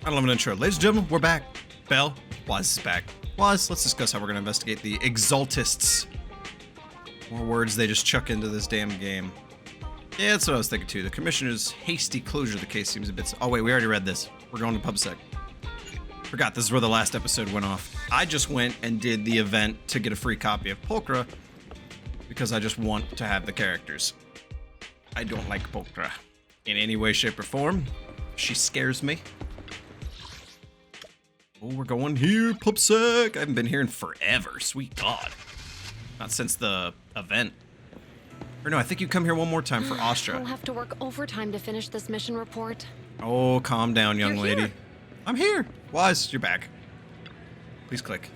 I don't love an intro. Ladies and gentlemen, we're back. Bell, Wise is back. Wise, let's discuss how we're going to investigate the Exaltists. More words they just chuck into this damn game. Yeah, that's what I was thinking too. The commissioner's hasty closure of the case seems a bit... Oh wait, we already read this. We're going to pubsec. Forgot this is where the last episode went off. I just went and did the event to get a free copy of Pulchra because I just want to have the characters. I don't like Pulchra in any way, shape, or form. She scares me. Oh, we're going here, pubsec. I haven't been here in forever. Sweet God. Not since the event. Or no, I think you come here one more time for Astra. I'll have to work overtime to finish this mission report. Oh, calm down, young lady. Here. I'm here. Wise, you're back. Please click.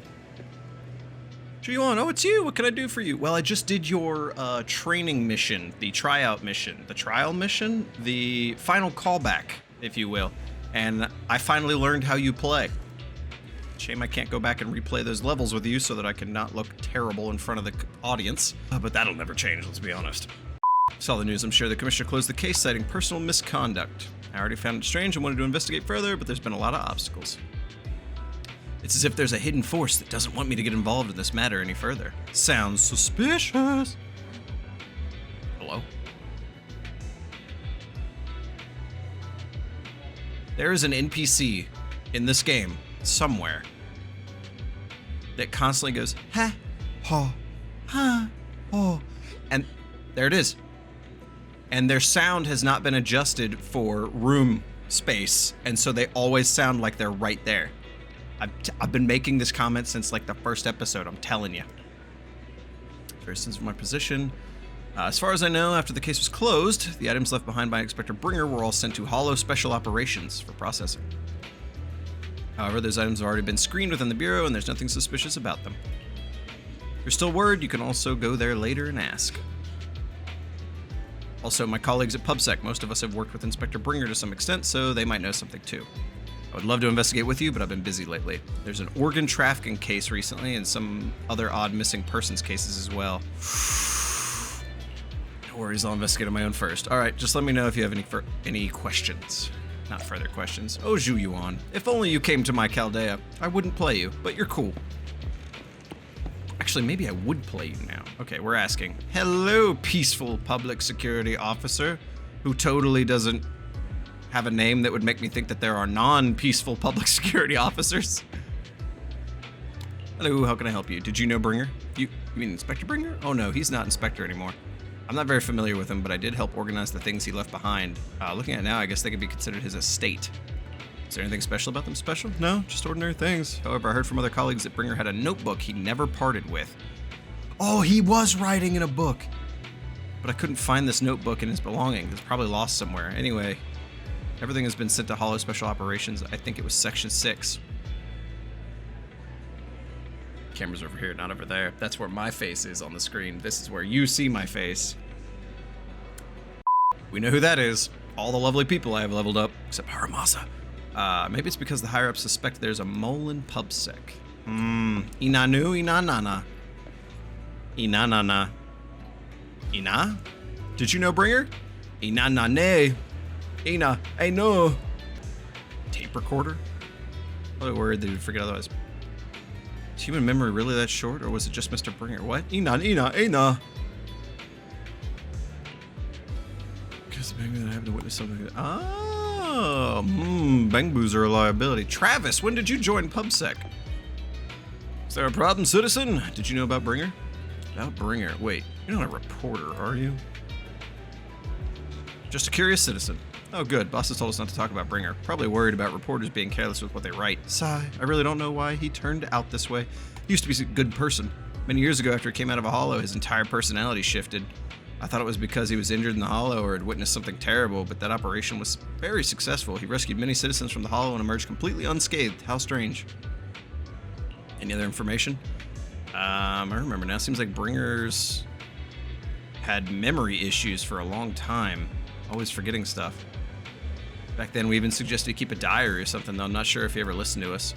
Who you on? Oh, it's you. What can I do for you? Well, I just did your training mission, the tryout mission, the trial mission, the final callback, if you will. And I finally learned how you play. Shame I can't go back and replay those levels with you so that I can not look terrible in front of the audience. But that'll never change, let's be honest. Saw the news, I'm sure the commissioner closed the case citing personal misconduct. I already found it strange and wanted to investigate further, but there's been a lot of obstacles. It's as if there's a hidden force that doesn't want me to get involved in this matter any further. Sounds suspicious. Hello? There is an NPC in this game somewhere that constantly goes ha ha ha oh, and there it is. And their sound has not been adjusted for room space, and so they always sound like they're right there. I've been making this comment since like the first episode, I'm telling you. Very sense of my position. As far as I know, after the case was closed, the items left behind by Inspector Bringer were all sent to Hollow Special Operations for processing. However, those items have already been screened within the Bureau, and there's nothing suspicious about them. If you're still worried, you can also go there later and ask. Also, my colleagues at pubsec, most of us have worked with Inspector Bringer to some extent, so they might know something too. I would love to investigate with you, but I've been busy lately. There's an organ trafficking case recently, and some other odd missing persons cases as well. No worries, I'll investigate on my own first. Alright, just let me know if you have any questions. Not further questions. Oh, Zhu, if only you came to my Chaldea. I wouldn't play you, but you're cool. Actually, maybe I would play you now. Okay, we're asking. Hello, peaceful public security officer, who totally doesn't have a name that would make me think that there are non-peaceful public security officers. Hello, how can I help you? Did you know Bringer? You mean Inspector Bringer? Oh no, he's not Inspector anymore. I'm not very familiar with him, but I did help organize the things he left behind. Looking at it now, I guess they could be considered his estate. Is there anything special about them? Special? No, just ordinary things. However, I heard from other colleagues that Bringer had a notebook he never parted with. Oh, he was writing in a book. But I couldn't find this notebook in his belongings. It's probably lost somewhere. Anyway, everything has been sent to Hollow Special Operations. I think it was Section 6. Camera's over here, not over there. That's where my face is on the screen. This is where you see my face. We know who that is. All the lovely people I have leveled up, except Haramasa. Maybe it's because the higher-ups suspect there's a mole in pubsec. Inanu, inanana. Inanana. Ina? Did you know Bringer? Inanane. Ina. I know. Tape recorder? What a word that you'd forget otherwise. Is human memory really that short, or was it just Mr. Bringer? What? Ina. Because maybe I have to witness something. Oh, Bangboos are a liability. Travis, when did you join pubsec? Is there a problem, citizen? Did you know about Bringer? About Bringer? Wait, you're not a reporter, are you? Just a curious citizen. Oh good, bosses told us not to talk about Bringer. Probably worried about reporters being careless with what they write. Sigh, I really don't know why he turned out this way. He used to be a good person. Many years ago after he came out of a hollow, his entire personality shifted. I thought it was because he was injured in the hollow or had witnessed something terrible, but that operation was very successful. He rescued many citizens from the hollow and emerged completely unscathed. How strange. Any other information? I remember now. Seems like Bringer's had memory issues for a long time. Always forgetting stuff. Back then, we even suggested he keep a diary or something, though I'm not sure if he ever listened to us.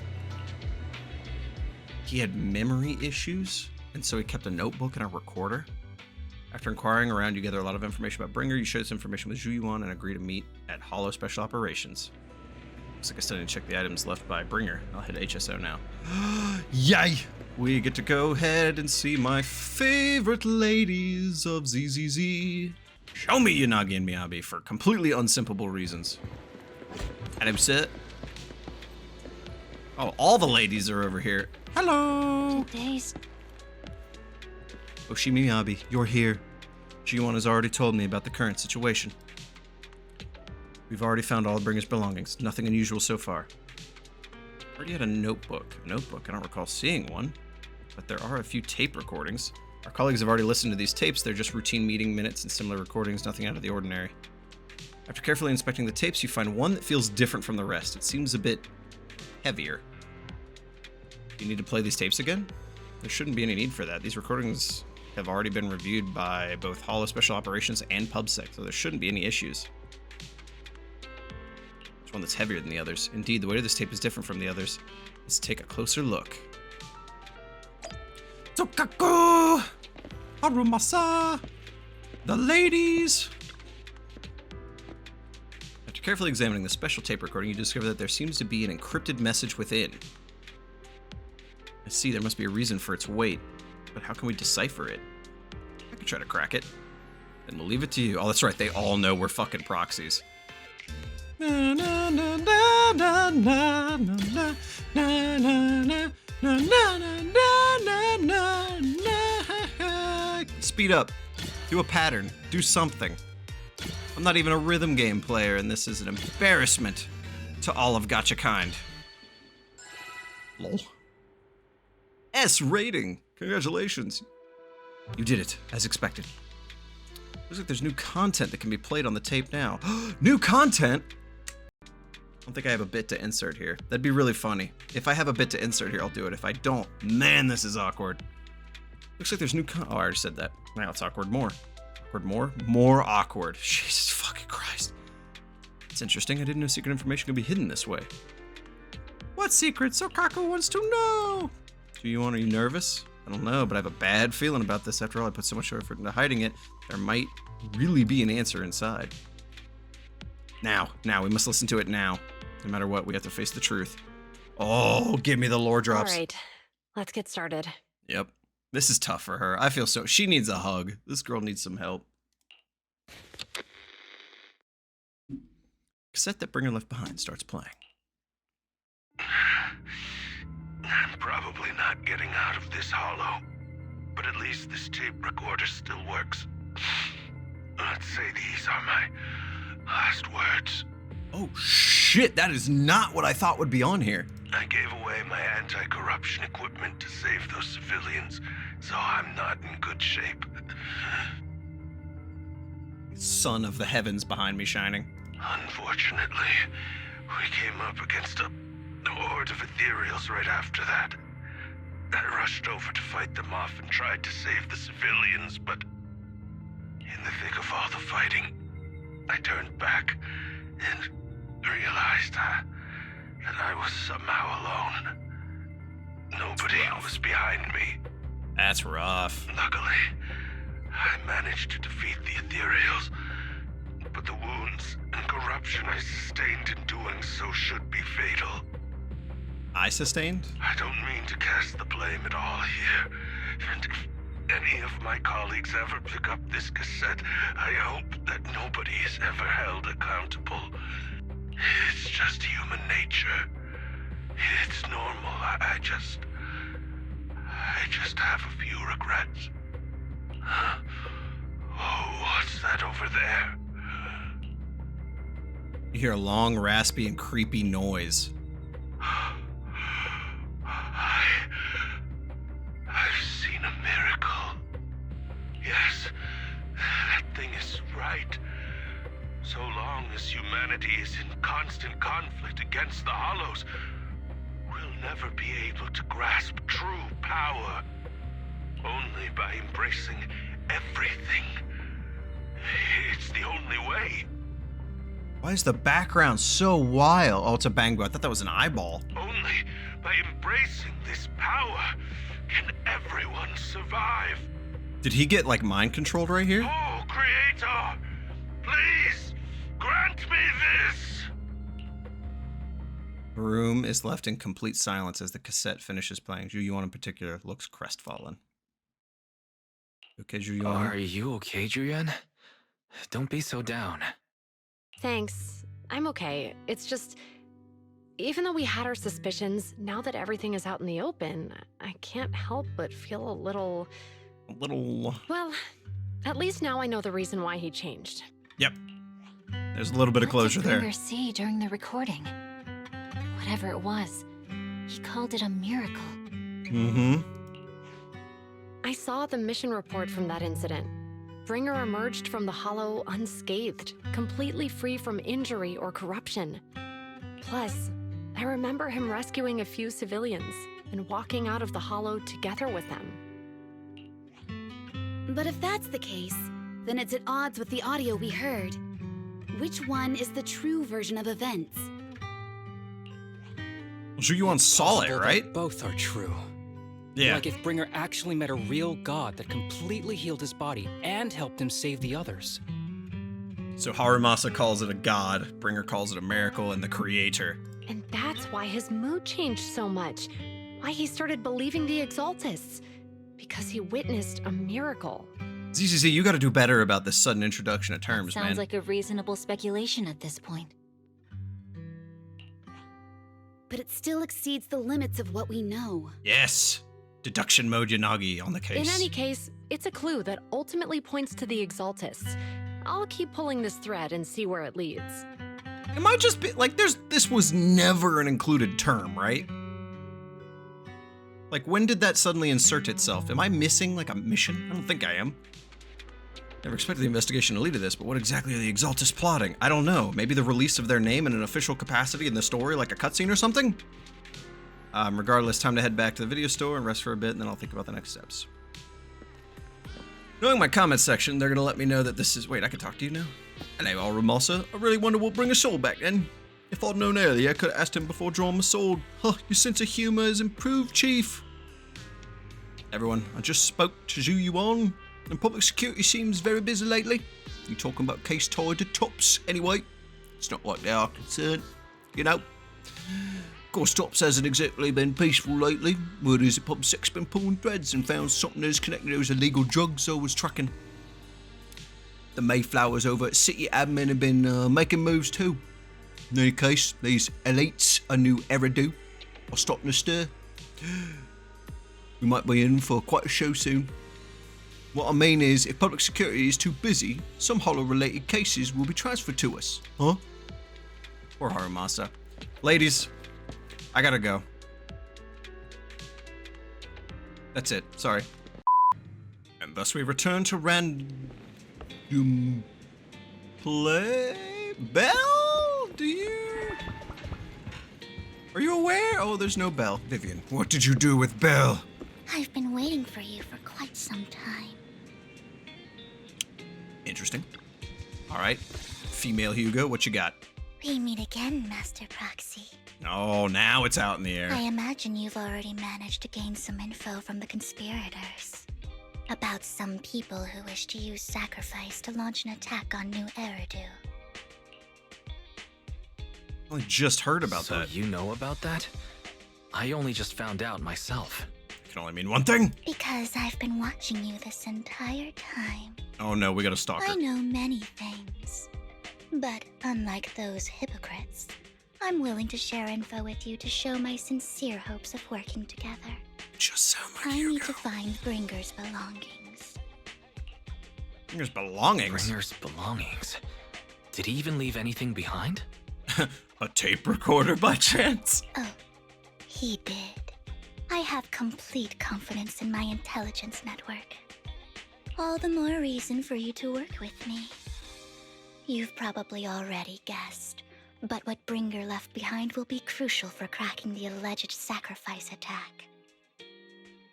He had memory issues, and so he kept a notebook and a recorder. After inquiring around, you gather a lot of information about Bringer. You share this information with Zhu and agree to meet at Hollow Special Operations. Looks like I still need to check the items left by Bringer. I'll hit HSO now. Yay! We get to go ahead and see my favorite ladies of ZZZ. Show me Yanagi and Miyabi for completely unsimpable reasons. Item set. Oh, all the ladies are over here. Hello! Days. Oshimi Miyabi, you're here. G1 has already told me about the current situation. We've already found all of Bringer's belongings. Nothing unusual so far. Already had a notebook. A notebook? I don't recall seeing one. But there are a few tape recordings. Our colleagues have already listened to these tapes. They're just routine meeting minutes and similar recordings, nothing out of the ordinary. After carefully inspecting the tapes, you find one that feels different from the rest. It seems a bit heavier. Do you need to play these tapes again? There shouldn't be any need for that. These recordings have already been reviewed by both Holo Special Operations and pubsec, so there shouldn't be any issues. There's one that's heavier than the others. Indeed, the weight of this tape is different from the others. Let's take a closer look. Tokaku! Harumasa! The ladies! After carefully examining the special tape recording, you discover that there seems to be an encrypted message within. I see, there must be a reason for its weight, but how can we decipher it? I can try to crack it. Then we'll leave it to you. Oh, that's right, they all know we're fucking proxies. Na na na na na na na na na na na na na na. Speed up. Do a pattern. Do something. I'm not even a rhythm game player, and this is an embarrassment to all of Gacha kind. Lol. S rating. Congratulations. You did it, as expected. Looks like there's new content that can be played on the tape now. New content? I don't think I have a bit to insert here. That'd be really funny. If I have a bit to insert here, I'll do it. If I don't, man, this is awkward. Looks like there's new oh, I already said that. Now it's awkward more. Awkward more? More awkward. Jesus fucking Christ. It's interesting. I didn't know secret information could be hidden this way. What secret? Sokaku wants to know. Are you nervous? I don't know, but I have a bad feeling about this. After all, I put so much effort into hiding it. There might really be an answer inside. Now, we must listen to it now. No matter what, we have to face the truth. Oh, give me the lore drops. All right, let's get started. Yep. This is tough for her. I feel so. She needs a hug. This girl needs some help. Cassette that Bringer left behind starts playing. I'm probably not getting out of this hollow, but at least this tape recorder still works. Let's say these are my last words. Oh shit, that is not what I thought would be on here. I gave away my anti-corruption equipment to save those civilians, so I'm not in good shape. Sun of the heavens behind me shining. Unfortunately, we came up against a horde of ethereals right after that. I rushed over to fight them off and tried to save the civilians, but in the thick of all the fighting, I turned back and realized that I was somehow alone. Nobody was behind me. That's rough. Luckily, I managed to defeat the ethereals, but the wounds and corruption I sustained in doing so should be fatal. I sustained? I don't mean to cast the blame at all here, and if any of my colleagues ever pick up this cassette, I hope that nobody is ever held accountable. It's just human nature. It's normal. I just have a few regrets. Oh, what's that over there? You hear a long, raspy, and creepy noise. I've seen a miracle. Yes, that thing is right. So long as humanity is in constant conflict against the Hollows, we'll never be able to grasp true power. Only by embracing everything. It's the only way. Why is the background so wild? Oh, it's a bango. I thought that was an eyeball. Only by embracing this power can everyone survive. Did he get, like, mind controlled right here? Oh, Creator, please grant me this. The room is left in complete silence as the cassette finishes playing. Ju-Yuan in particular looks crestfallen. Okay, Ju-Yuan? Are you okay, Julian? Don't be so down. Thanks. I'm okay. It's just, even though we had our suspicions, now that everything is out in the open, I can't help but feel a little... Well, at least now I know the reason why he changed. Yep. There's a little bit of closure What did there. Bringer see during the recording? Whatever it was, he called it a miracle. Mm-hmm. I saw the mission report from that incident. Bringer emerged from the Hollow unscathed, completely free from injury or corruption. Plus, I remember him rescuing a few civilians and walking out of the Hollow together with them. But if that's the case, then it's at odds with the audio we heard. Which one is the true version of events? Ju-Yuan saw it, Possible that right? Both are true. Yeah. Like if Bringer actually met a real god that completely healed his body and helped him save the others. So Harumasa calls it a god, Bringer calls it a miracle, and the creator. And that's why his mood changed so much. Why he started believing the Exaltists. Because he witnessed a miracle. ZZZ, you gotta do better about this sudden introduction of terms, Sounds man. like a reasonable speculation at this point. But it still exceeds the limits of what we know. Yes! Deduction mode Yanagi on the case. In any case, it's a clue that ultimately points to the Exaltists. I'll keep pulling this thread and see where it leads. It might just be, like, this was never an included term, right? Like, when did that suddenly insert itself? Am I missing, like, a mission? I don't think I am. Never expected the investigation to lead to this, but what exactly are the Exaltists plotting? I don't know. Maybe the release of their name in an official capacity in the story, like a cutscene or something? Regardless, time to head back to the video store and rest for a bit, and then I'll think about the next steps. Knowing my comments section, they're gonna let me know that this is... Wait, I can talk to you now? Hello, Harumasa. I really wonder what Bringer sold back then. If I'd known earlier, I could have asked him before drawing my sword. Huh, your sense of humor has improved, Chief. Everyone, I just spoke to Ju-Yuan, and public security seems very busy lately. You talking about case tied to tops, anyway? It's not like they are concerned, you know. Of course, Tops hasn't exactly been peaceful lately. Word is that pubsec's been pulling threads and found something that's connected to those illegal drugs I was tracking. The Mayflowers over at City Admin have been making moves too. In any case, these elites a new Eridu are starting to stir. We might be in for quite a show soon. What I mean is, if public security is too busy, some Hollow-related cases will be transferred to us. Huh? Poor Harumasa. Ladies, I gotta go. That's it. Sorry. And thus we return to random play. Bell? Do you... Are you aware? Oh, there's no Bell. Vivian, what did you do with Bell? I've been waiting for you for quite some time. Interesting. All right. Female Hugo, what you got? We meet again, Master Proxy. Oh, now it's out in the air. I imagine you've already managed to gain some info from the conspirators. About some people who wish to use sacrifice to launch an attack on New Eridu. I only just heard about So that. you know about that? I only just found out myself. Can only mean one thing. Because I've been watching you this entire time. Oh no, we got a stalker. I know many things. But unlike those hypocrites, I'm willing to share info with you to show my sincere hopes of working together. Just sound like I Hugo. need to find Bringer's belongings. Bringer's belongings. Bringer's belongings. Did he even leave anything behind? A tape recorder by chance? Oh, he did. I have complete confidence in my intelligence network. All the more reason for you to work with me. You've probably already guessed, but what Bringer left behind will be crucial for cracking the alleged sacrifice attack.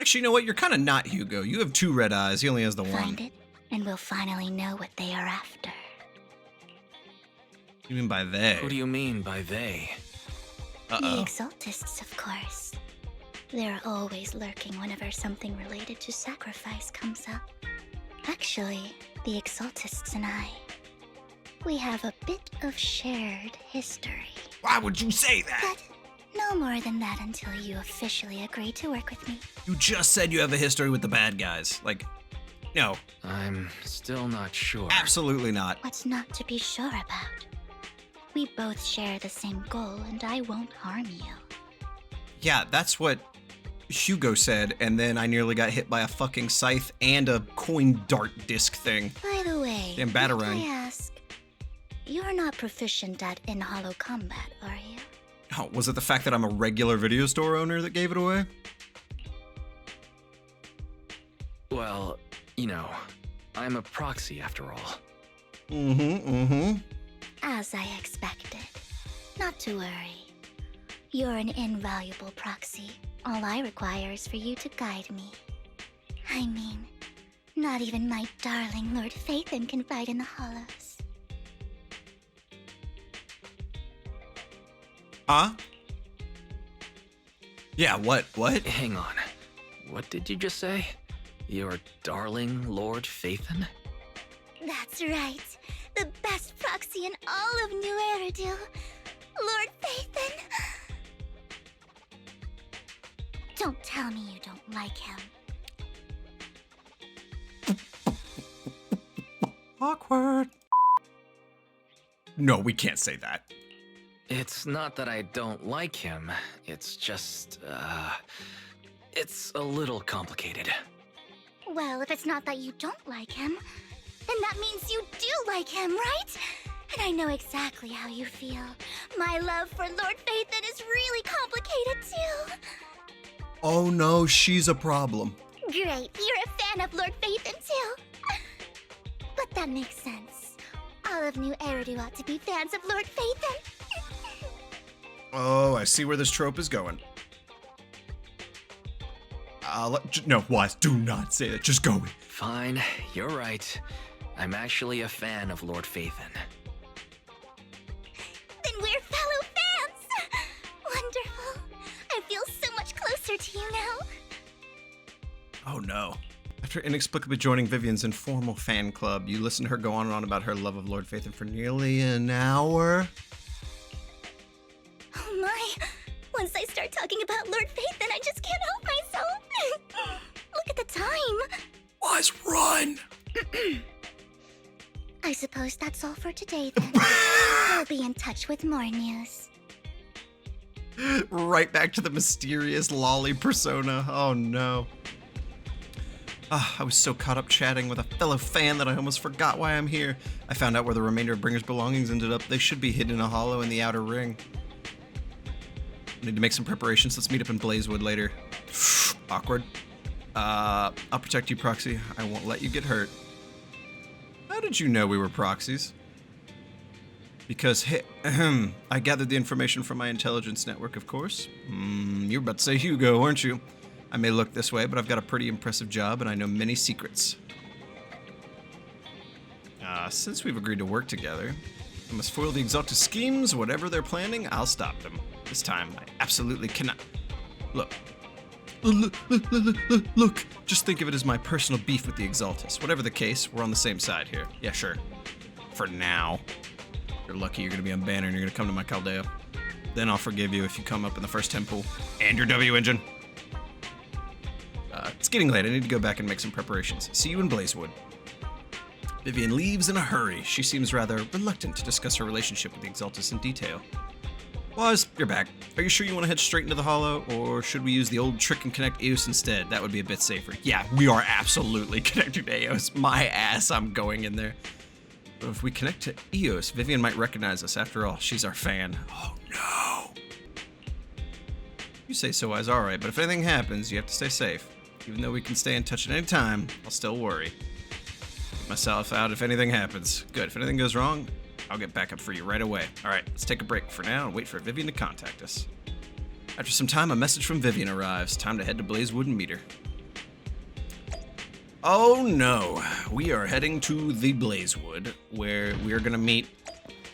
Actually, you know what? You're kind of not Hugo. You have two red eyes. He only has the Find one. it, and we'll finally know what they are after. You mean by they? Who do you mean by they? The Uh-oh. Exaltists, of course. They're always lurking whenever something related to sacrifice comes up. Actually, the Exaltists and I, we have a bit of shared history. Why would you say that? But No more than that until you officially agree to work with me. You just said you have a history with the bad guys. Like, no, I'm still not sure. absolutely not. What's not to be sure about? We both share the same goal, and I won't harm you. Yeah, that's what Hugo said, and then I nearly got hit by a fucking scythe and a coin dart disc thing. By the way, Damn might Batarang. I ask, you're not proficient at in-hollow combat, are you? Oh, was it the fact that I'm a regular video store owner that gave it away? Well, you know, I'm a proxy after all. As I expected. Not to worry. You're an invaluable proxy. All I require is for you to guide me. I mean, not even my darling Lord Phaethon can fight in the hollows. Huh? Yeah, what? Hang on. What did you just say? Your darling Lord Phaethon? That's right. The best proxy in all of New Eridu. Lord Phaethon. Don't tell me you don't like him. Awkward. No, we can't say that. It's not that I don't like him. It's just, it's a little complicated. Well, if it's not that you don't like him, then that means you do like him, right? And I know exactly how you feel. My love for Lord Phaethon is really complicated too. Oh no, she's a problem. Great, you're a fan of Lord Phaethon too. But that makes sense. All of New Eridu ought to be fans of Lord Phaethon. Oh, I see where this trope is going. No, what? Do not say that. Just go with. Fine, you're right. I'm actually a fan of Lord Phaethon. Then we're fellow fans! Wonderful. I feel so much closer to you now. Oh no. After inexplicably joining Vivian's informal fan club, you listen to her go on and on about her love of Lord Phaethon for nearly an hour. Oh my. Once I start talking about Lord Phaethon, I just can't help myself. Look at the time. Wise, run! I suppose that's all for today then. I'll be in touch with more news. Right back to the mysterious lolly persona. Oh no. I was so caught up chatting with a fellow fan that I almost forgot why I'm here. I found out where the remainder of Bringer's belongings ended up. They should be hidden in a hollow in the outer ring. I need to make some preparations. Let's meet up in Blazewood later. Awkward. I'll protect you, Proxy. I won't let you get hurt. How did you know we were proxies? Because, I gathered the information from my intelligence network, of course. You were about to say Hugo, weren't you? I may look this way, but I've got a pretty impressive job, and I know many secrets. Since we've agreed to work together, I must foil the Exalted schemes. Whatever they're planning, I'll stop them. This time, I absolutely cannot. Look. Look. Just think of it as my personal beef with the Exaltus. Whatever the case, we're on the same side here. Yeah, sure. For now. You're lucky you're gonna be on Banner and you're gonna come to my Caldea. Then I'll forgive you if you come up in the first temple. And your W engine. It's getting late. I need to go back and make some preparations. See you in Blazewood. Vivian leaves in a hurry. She seems rather reluctant to discuss her relationship with the Exaltus in detail. Waz, you're back. Are you sure you want to head straight into the Hollow, or should we use the old trick and connect Eos instead? That would be a bit safer. Yeah, we are absolutely connecting to Eos. My ass, I'm going in there. But if we connect to Eos, Vivian might recognize us. After all, she's our fan. Oh no. You say so, Waz. All right, but if anything happens, you have to stay safe. Even though we can stay in touch at any time, I'll still worry. Get myself out if anything happens. Good. If anything goes wrong, I'll get back up for you right away. All right, let's take a break for now and wait for Vivian to contact us. After some time, a message from Vivian arrives. Time to head to Blazewood and meet her. Oh no, we are heading to the Blazewood, where we are going to meet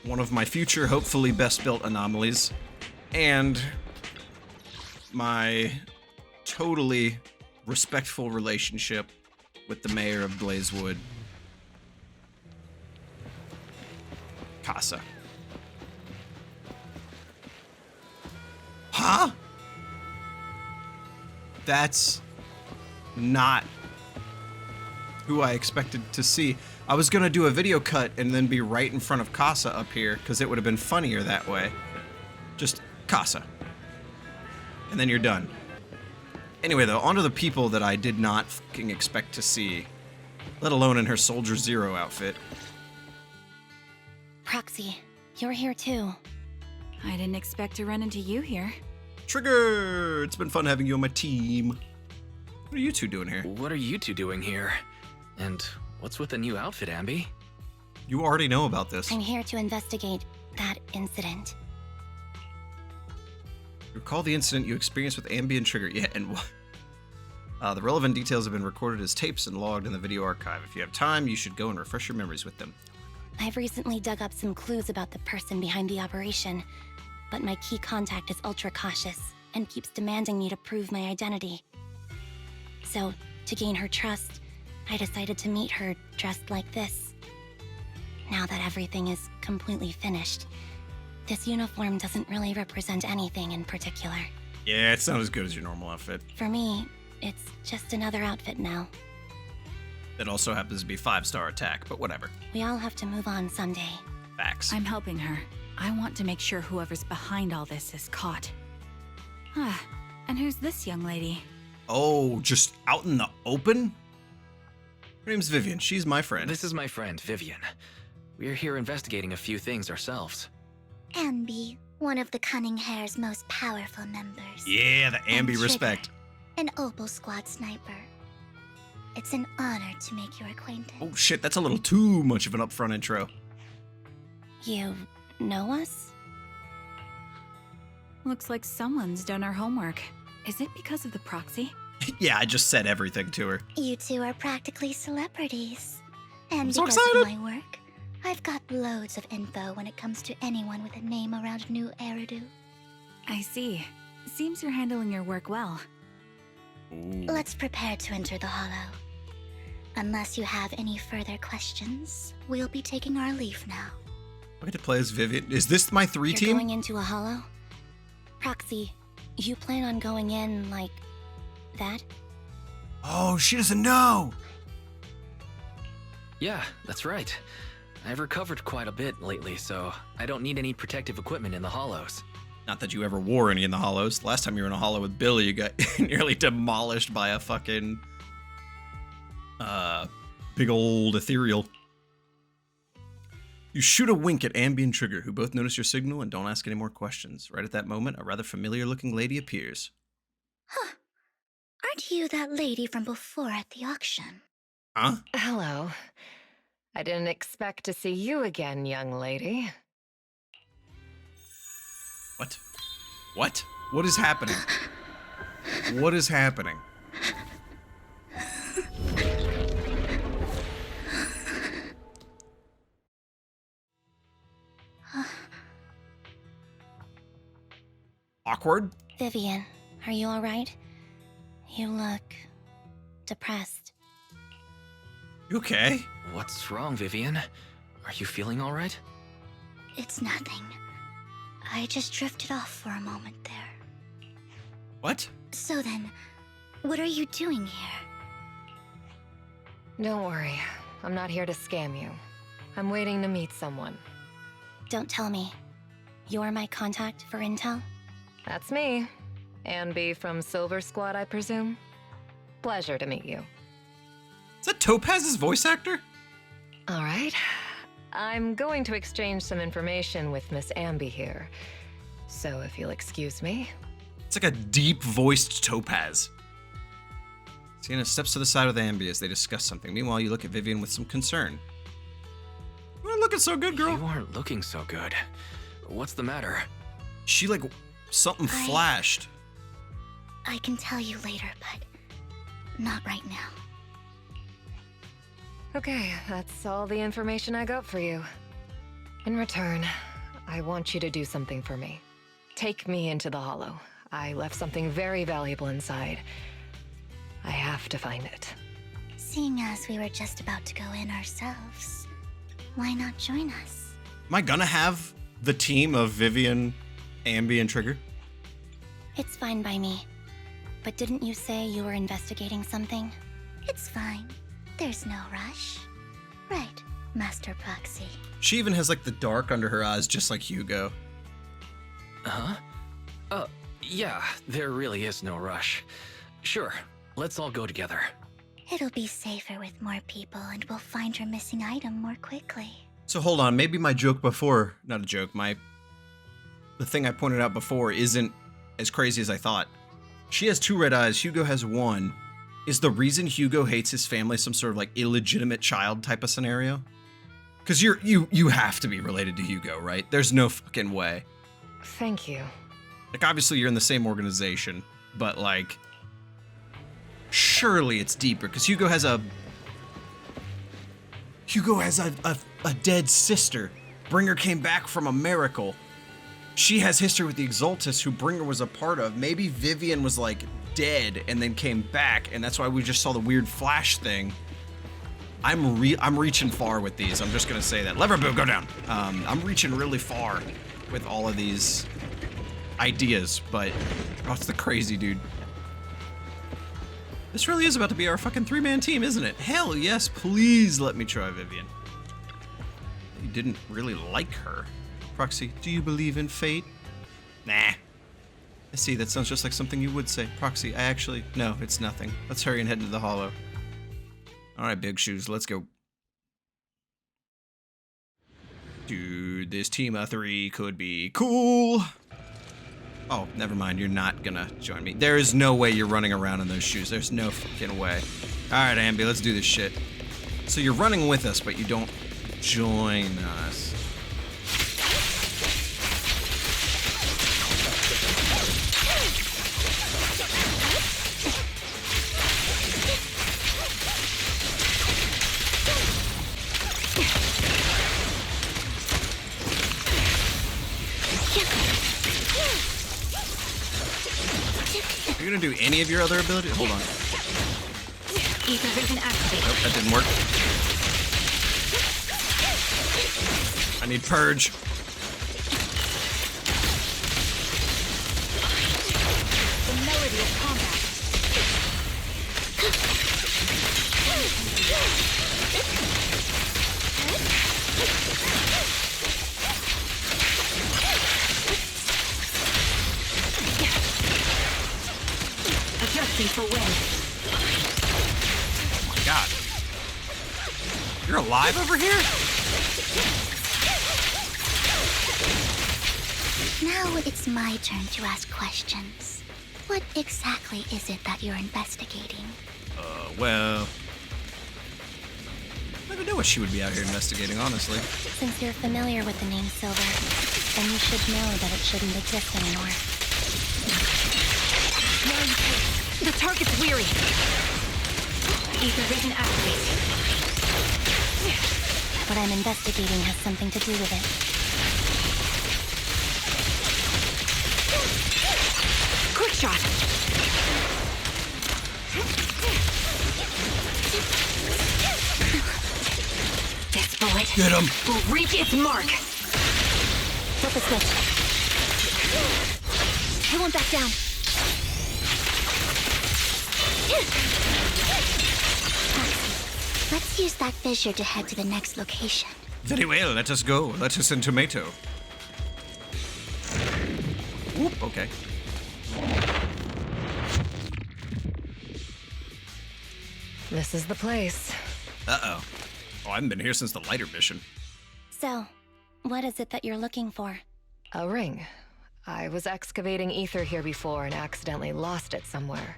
one of my future, hopefully best-built anomalies, and my totally respectful relationship with the mayor of Blazewood, Casa. Huh? That's not who I expected to see. I was gonna do a video cut and then be right in front of Casa up here, because it would have been funnier that way. Just Casa. And then you're done. Anyway, though, onto the people that I did not fucking expect to see, let alone in her Soldier Zero outfit. Proxy, you're here too. I didn't expect to run into you here. Trigger! It's been fun having you on my team. What are you two doing here? What are you two doing here? And what's with the new outfit, Ambi? You already know about this. I'm here to investigate that incident. Recall the incident you experienced with Ambi and Trigger. Yeah, and what? The relevant details have been recorded as tapes and logged in the video archive. If you have time, you should go and refresh your memories with them. I've recently dug up some clues about the person behind the operation, but my key contact is ultra cautious and keeps demanding me to prove my identity. So, to gain her trust, I decided to meet her dressed like this. Now that everything is completely finished, this uniform doesn't really represent anything in particular. Yeah, it's not as good as your normal outfit. For me, it's just another outfit now. That also happens to be 5-star attack, but whatever. We all have to move on someday. Facts. I'm helping her. I want to make sure whoever's behind all this is caught. Ah, and who's this young lady? Oh, just out in the open? Her name's Vivian. She's my friend. This is my friend, Vivian. We're here investigating a few things ourselves. Ambi, one of the Cunning Hair's most powerful members. Yeah, the And Ambi Trigger, respect. an Opal Squad sniper. It's an honor to make your acquaintance. Oh shit, that's a little too much of an upfront intro. You know us? Looks like someone's done our homework. Is it because of the proxy? Yeah, I just said everything to her. You two are practically celebrities. And I'm so because excited. of my work, I've got loads of info when it comes to anyone with a name around New Eridu. I see. Seems you're handling your work well. Ooh. Let's prepare to enter the Hollow. Unless you have any further questions, we'll be taking our leave now. I get to play as Vivian. Is this my 3 You're team? going into a Hollow? Proxy, you plan on going in like that? Oh, she doesn't know. Yeah, that's right. I've recovered quite a bit lately, so I don't need any protective equipment in the hollows. Not that you ever wore any in the hollows. Last time you were in a hollow with Billy, you got nearly demolished by a fucking big old ethereal. You shoot a wink at Ambi and Trigger, who both notice your signal and don't ask any more questions. Right at that moment, a rather familiar-looking lady appears. Huh. Aren't you that lady from before at the auction? Huh? Hello. I didn't expect to see you again, young lady. What? What? What is happening? What is happening? Awkward? Vivian, are you alright? You look depressed. You okay? What's wrong, Vivian? Are you feeling all right? It's nothing. I just drifted off for a moment there. What? So then, what are you doing here? Don't worry. I'm not here to scam you. I'm waiting to meet someone. Don't tell me. You're my contact for intel? That's me. Ambi from Silver Squad, I presume? Pleasure to meet you. Is that Topaz's voice actor? All right. I'm going to exchange some information with Miss Ambi here. So if you'll excuse me. It's like a deep-voiced Topaz. Sienna steps to the side of Ambi as they discuss something. Meanwhile, you look at Vivian with some concern. You're not looking so good, girl. You aren't looking so good. What's the matter? She, like, something flashed. I can tell you later, but not right now. Okay, that's all the information I got for you. In return, I want you to do something for me. Take me into the Hollow. I left something very valuable inside. I have to find it. Seeing as we were just about to go in ourselves, why not join us? Am I gonna have the team of Vivian, Ambi, and Trigger? It's fine by me. but didn't you say you were investigating something? It's fine. There's no rush. Right, Master Proxy. She even has like the dark under her eyes, just like Hugo. Huh? Yeah, there really is no rush. Sure, let's all go together. It'll be safer with more people, and we'll find her missing item more quickly. So hold on, maybe my joke before, not a joke, the thing I pointed out before isn't as crazy as I thought. She has 2 red eyes, Hugo has 1. Is the reason Hugo hates his family some sort of like illegitimate child type of scenario? Because you have to be related to Hugo, right? There's no fucking way. Thank you. Like, obviously you're in the same organization, but like, surely it's deeper, because Hugo has a dead sister. Bringer came back from a miracle. She has history with the Exaltus, who Bringer was a part of. Maybe Vivian was like dead and then came back, and that's why we just saw the weird flash thing. I'm reaching far with these. I'm just gonna say that. Lever boo, go down. I'm reaching really far with all of these ideas, but what's the crazy dude? This really is about to be our fucking 3-man team, isn't it? Hell yes, please let me try Vivian. You didn't really like her. Proxy, do you believe in fate? Nah. I see, that sounds just like something you would say. Proxy, no, it's nothing. Let's hurry and head into the hollow. Alright, Big Shoes, let's go. Dude, this team of 3 could be cool. Oh, never mind, you're not gonna join me. There is no way you're running around in those shoes. There's no fucking way. Alright, Ambi, let's do this shit. So you're running with us, but you don't join us. Are you gonna do any of your other abilities? Hold on. Ether vision activated. Nope, that didn't work. I need purge. The melody of combat. Adjusting for wind. Oh my god. You're alive over here? Now it's my turn to ask questions. What exactly is it that you're investigating? Well, I never know what she would be out here investigating, honestly. Since you're familiar with the name Silver, then you should know that it shouldn't exist anymore. The target's weary. Ether vision activated. What I'm investigating has something to do with it. Quick shot. This bullet Get him! will reach its mark. Flip the switch. I won't back down. Let's use that fissure to head to the next location. Very well, let us go. Lettuce and tomato. Oop, okay. This is the place. Uh-oh. Oh, I haven't been here since the lighter mission. So, what is it that you're looking for? A ring. I was excavating ether here before and accidentally lost it somewhere.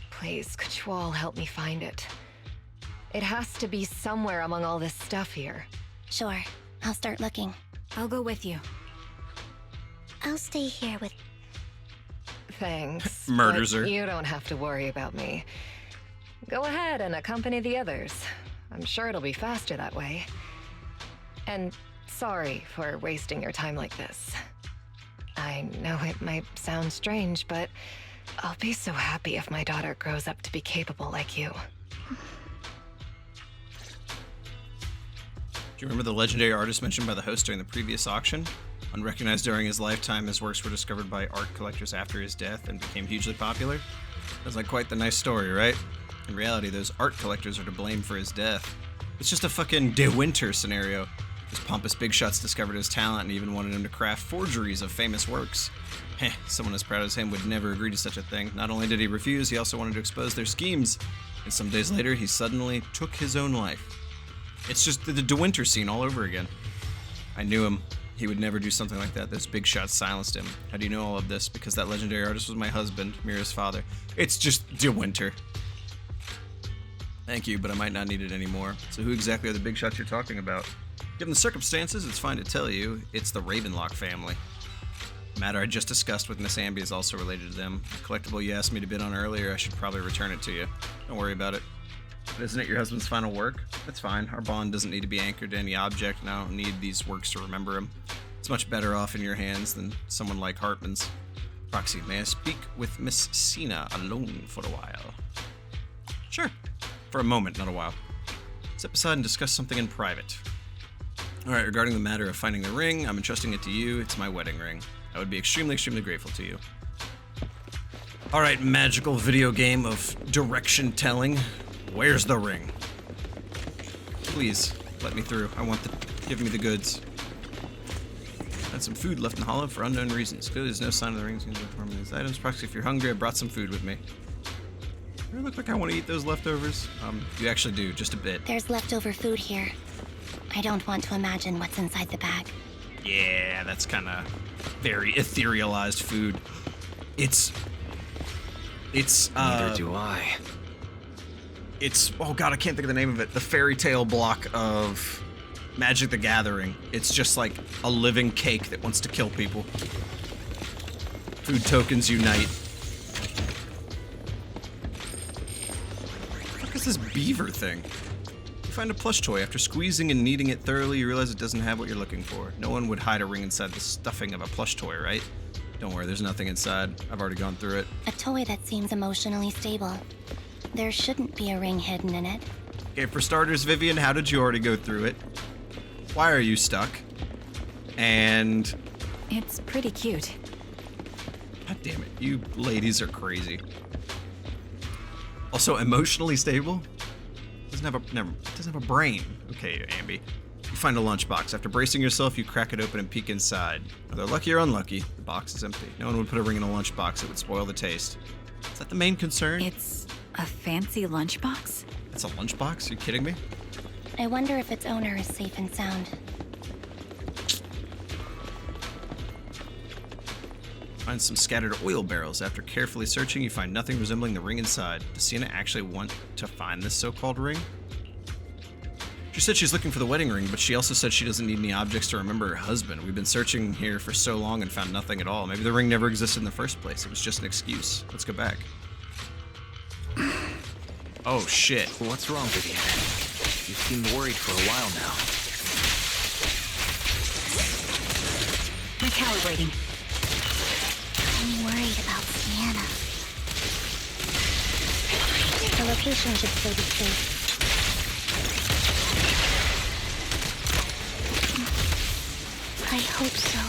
Please, could you all help me find it? It has to be somewhere among all this stuff here. Sure, I'll start looking. I'll go with you. I'll stay here with... Thanks. Murders but her. You don't have to worry about me. Go ahead and accompany the others. I'm sure it'll be faster that way. And sorry for wasting your time like this. I know it might sound strange, but I'll be so happy if my daughter grows up to be capable like you. Do you remember the legendary artist mentioned by the host during the previous auction? Unrecognized during his lifetime, his works were discovered by art collectors after his death and became hugely popular. Sounds like quite the nice story, right? In reality, those art collectors are to blame for his death. It's just a fucking De Winter scenario. His pompous big shots discovered his talent and even wanted him to craft forgeries of famous works. Heh, someone as proud as him would never agree to such a thing. Not only did he refuse, he also wanted to expose their schemes. And some days later, he suddenly took his own life. It's just the De Winter scene all over again. I knew him. He would never do something like that. Those big shots silenced him. How do you know all of this? Because that legendary artist was my husband, Mira's father. It's just De Winter. Thank you, but I might not need it anymore. So who exactly are the big shots you're talking about? Given the circumstances, it's fine to tell you. It's the Ravenlock family. The matter I just discussed with Miss Amby is also related to them. The collectible you asked me to bid on earlier, I should probably return it to you. Don't worry about it. But isn't it your husband's final work? That's fine. Our bond doesn't need to be anchored to any object, and I don't need these works to remember him. It's much better off in your hands than someone like Hartman's. Proxy, may I speak with Miss Sienna alone for a while? Sure. For a moment, not a while. Step aside and discuss something in private. Alright, regarding the matter of finding the ring, I'm entrusting it to you. It's my wedding ring. I would be extremely, extremely grateful to you. Alright, magical video game of direction telling. Where's the ring? Please, let me through. I want give me the goods. I had some food left in the hollow for unknown reasons. Clearly there's no sign of the ring from these items. Proxy, if you're hungry, I brought some food with me. Do I look like I want to eat those leftovers? You actually do, just a bit. There's leftover food here. I don't want to imagine what's inside the bag. Yeah, that's kind of very etherealized food. It's Neither do I. It's, oh god, I can't think of the name of it. The fairy tale block of Magic the Gathering. It's just like a living cake that wants to kill people. Food tokens unite. What is this beaver thing? You find a plush toy. After squeezing and kneading it thoroughly, you realize it doesn't have what you're looking for. No one would hide a ring inside the stuffing of a plush toy, right? Don't worry, there's nothing inside. I've already gone through it. A toy that seems emotionally stable. There shouldn't be a ring hidden in it. Okay, for starters, Vivian, how did you already go through it? Why are you stuck? And... It's pretty cute. God damn it, you ladies are crazy. Also, emotionally stable? Doesn't have a brain. Okay, Amby. You find a lunchbox. After bracing yourself, you crack it open and peek inside. Whether lucky or unlucky, the box is empty. No one would put a ring in a lunchbox. It would spoil the taste. Is that the main concern? It's a fancy lunchbox? That's a lunchbox? Are you kidding me? I wonder if its owner is safe and sound. Find some scattered oil barrels. After carefully searching, you find nothing resembling the ring inside. Does Sienna actually want to find this so-called ring? She said she's looking for the wedding ring, but she also said she doesn't need any objects to remember her husband. We've been searching here for so long and found nothing at all. Maybe the ring never existed in the first place. It was just an excuse. Let's go back. Oh, shit. What's wrong, Vivian? You seemed worried for a while now. Recalibrating. I'm worried about Sienna. The location should still be safe. I hope so.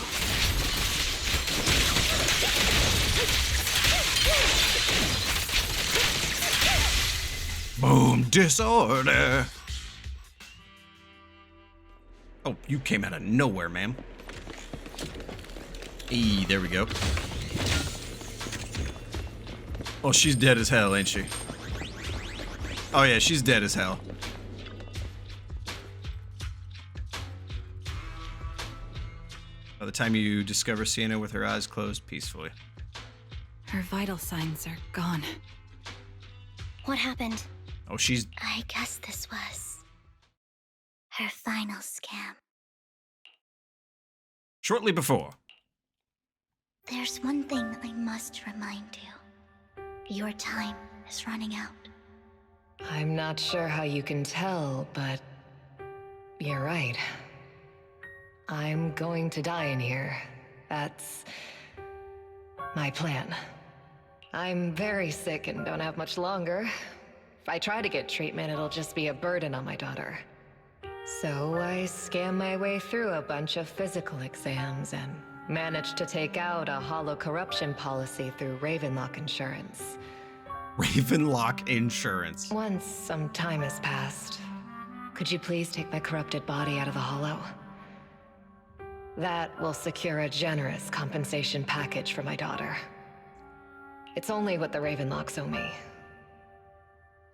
Boom, disorder. Oh, you came out of nowhere, ma'am. Hey, there we go. Oh, she's dead as hell, ain't she? Oh yeah, she's dead as hell. By the time you discover Sienna with her eyes closed peacefully. Her vital signs are gone. What happened? Oh, she's... I guess this was her final scam. Shortly before. There's one thing I must remind you. Your time is running out. I'm not sure how you can tell, but you're right. I'm going to die in here. That's my plan. I'm very sick and don't have much longer. If I try to get treatment, it'll just be a burden on my daughter. So I scam my way through a bunch of physical exams and Managed to take out a hollow corruption policy through Ravenlock Insurance. Ravenlock Insurance. Once some time has passed, could you please take my corrupted body out of the hollow? That will secure a generous compensation package for my daughter. It's only what the Ravenlocks owe me.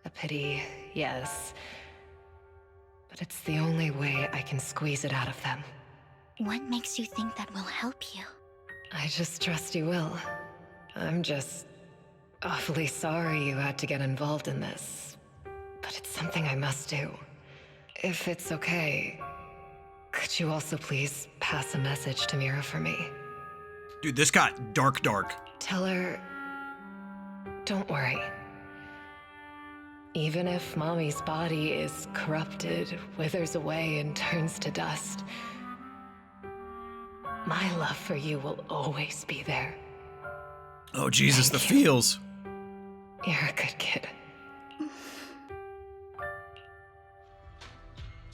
A pity, yes. But it's the only way I can squeeze it out of them. What makes you think that will help you? I just trust you will. I'm just awfully sorry you had to get involved in this. But it's something I must do. If it's okay, could you also please pass a message to Mira for me? Dude, this got dark. Tell her, don't worry. Even if Mommy's body is corrupted, withers away, and turns to dust, my love for you will always be there. Oh, Jesus, Thank the you. feels. You're a good kid.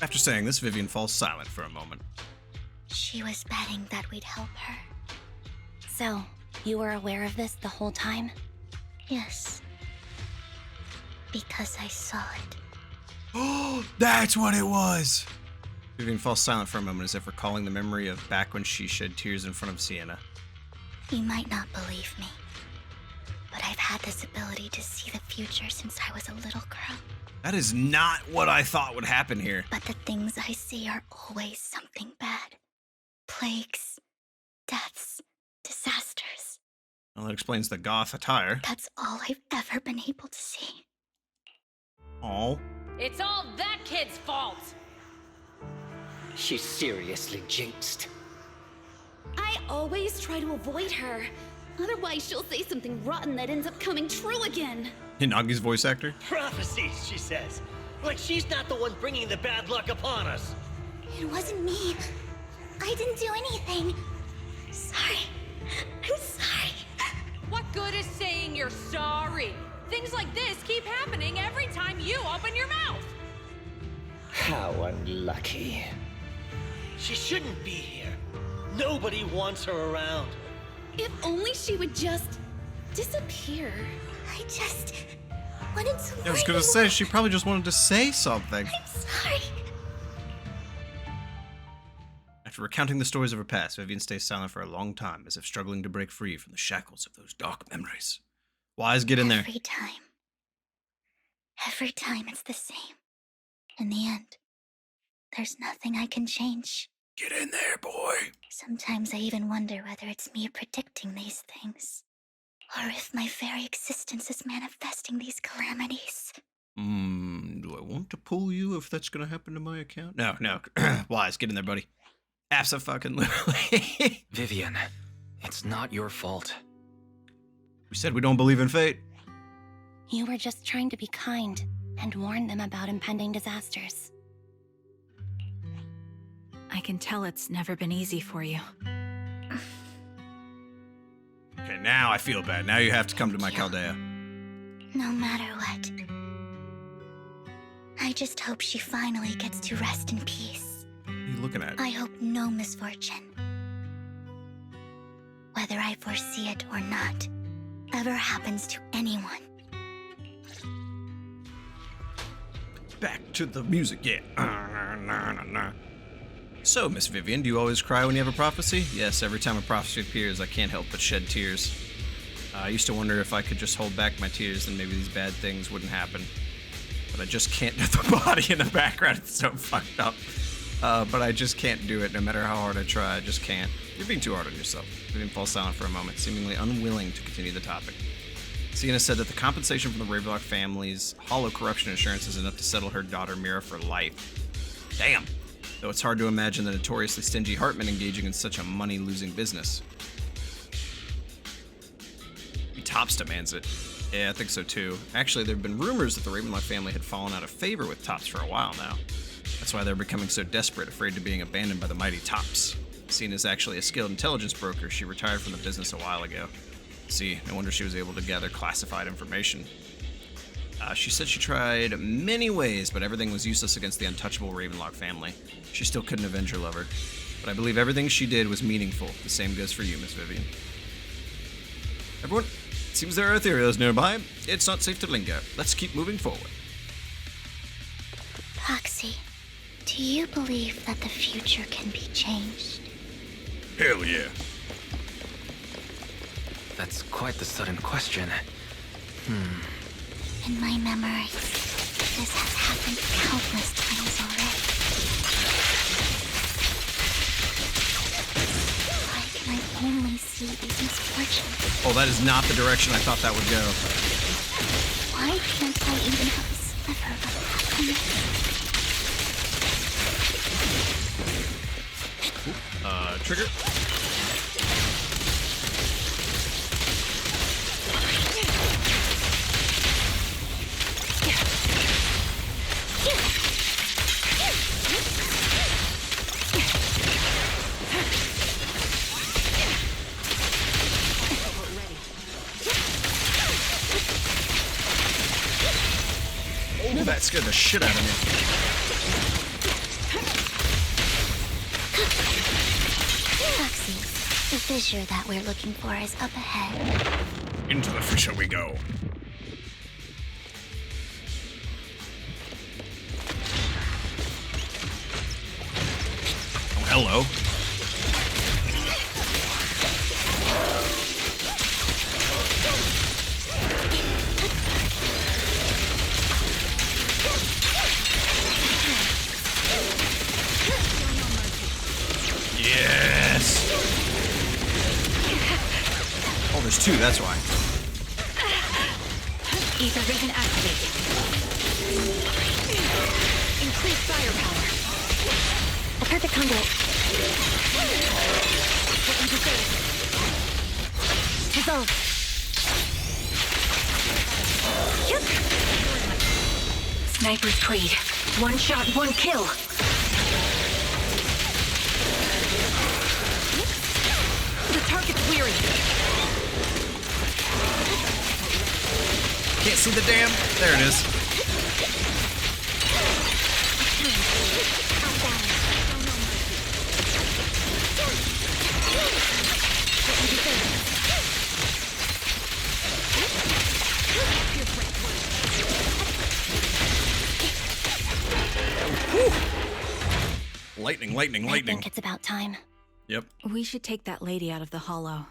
After saying this, Vivian falls silent for a moment. She was betting that we'd help her. So, you were aware of this the whole time? Yes. Because I saw it. Oh, that's what it was. Vivian falls silent for a moment as if recalling the memory of back when she shed tears in front of Sienna. You might not believe me, but I've had this ability to see the future since I was a little girl. That is not what I thought would happen here. But the things I see are always something bad. Plagues, deaths, disasters. Well, that explains the goth attire. That's all I've ever been able to see. Oh. It's all that kid's fault! She's seriously jinxed. I always try to avoid her. Otherwise, she'll say something rotten that ends up coming true again. Nagi's voice actor? Prophecies, she says. Like she's not the one bringing the bad luck upon us. It wasn't me. I didn't do anything. Sorry. I'm sorry. What good is saying you're sorry? Things like this keep happening every time you open your mouth! How unlucky. She shouldn't be here. Nobody wants her around. If only she would just disappear. I just wanted to I was gonna say, she probably just wanted to say something. I'm sorry. After recounting the stories of her past, Vivian stays silent for a long time, as if struggling to break free from the shackles of those dark memories. Wise, get in there. Every time it's the same. In the end, there's nothing I can change. Get in there, boy. Sometimes I even wonder whether it's me predicting these things, or if my very existence is manifesting these calamities. Do I want to pull you if that's gonna happen to my account? No. Wise, get in there, buddy. Abso-fucking-lutely. Vivian, it's not your fault. We said we don't believe in fate. You were just trying to be kind and warn them about impending disasters. I can tell it's never been easy for you. Okay, now I feel bad. Now you have to come to my Chaldea. No matter what. I just hope she finally gets to rest in peace. What are you looking at? I hope no misfortune, whether I foresee it or not, ever happens to anyone. Back to the music, yeah. So, Miss Vivian, do you always cry when you have a prophecy? Yes, every time a prophecy appears, I can't help but shed tears. I used to wonder if I could just hold back my tears, then maybe these bad things wouldn't happen. But I just can't do the body in the background. It's so fucked up. But I just can't do it, no matter how hard I try. I just can't. You're being too hard on yourself. Vivian falls silent for a moment, seemingly unwilling to continue the topic. Sienna said that the compensation from the Ravenlock family's hollow corruption insurance is enough to settle her daughter Mira for life. Damn. Though it's hard to imagine the notoriously stingy Hartman engaging in such a money-losing business. Tops demands it. Yeah, I think so too. Actually, there have been rumors that the Ravenlock family had fallen out of favor with Tops for a while now. That's why they're becoming so desperate, afraid of being abandoned by the mighty Tops. Siena's actually a skilled intelligence broker. She retired from the business a while ago. See, no wonder she was able to gather classified information. She said she tried many ways, but everything was useless against the untouchable Ravenlock family. She still couldn't avenge her lover. but I believe everything she did was meaningful. The same goes for you, Miss Vivian. Everyone, it seems there are ethereals nearby. It's not safe to linger. Let's keep moving forward. Proxy, do you believe that the future can be changed? Hell yeah. That's quite the sudden question. In my memories, this has happened countless times already. Why can I only see these misfortunes? Oh, that is not the direction I thought that would go. Why can't I even have a sliver of happiness? Trigger. Oh, that scared the shit out of me. Proxy, the fissure that we're looking for is up ahead. Into the fissure we go. Oh, hello. Yes! Oh, there's two, that's why. Ether vision activate. Increase firepower. A perfect conduit. Get into phase. Dissolve. Sniper's Creed. One shot, one kill. The target's weary. Can't see the dam. There it is. Lightning, lightning, I lightning. think it's about time. Yep. We should take that lady out of the hollow.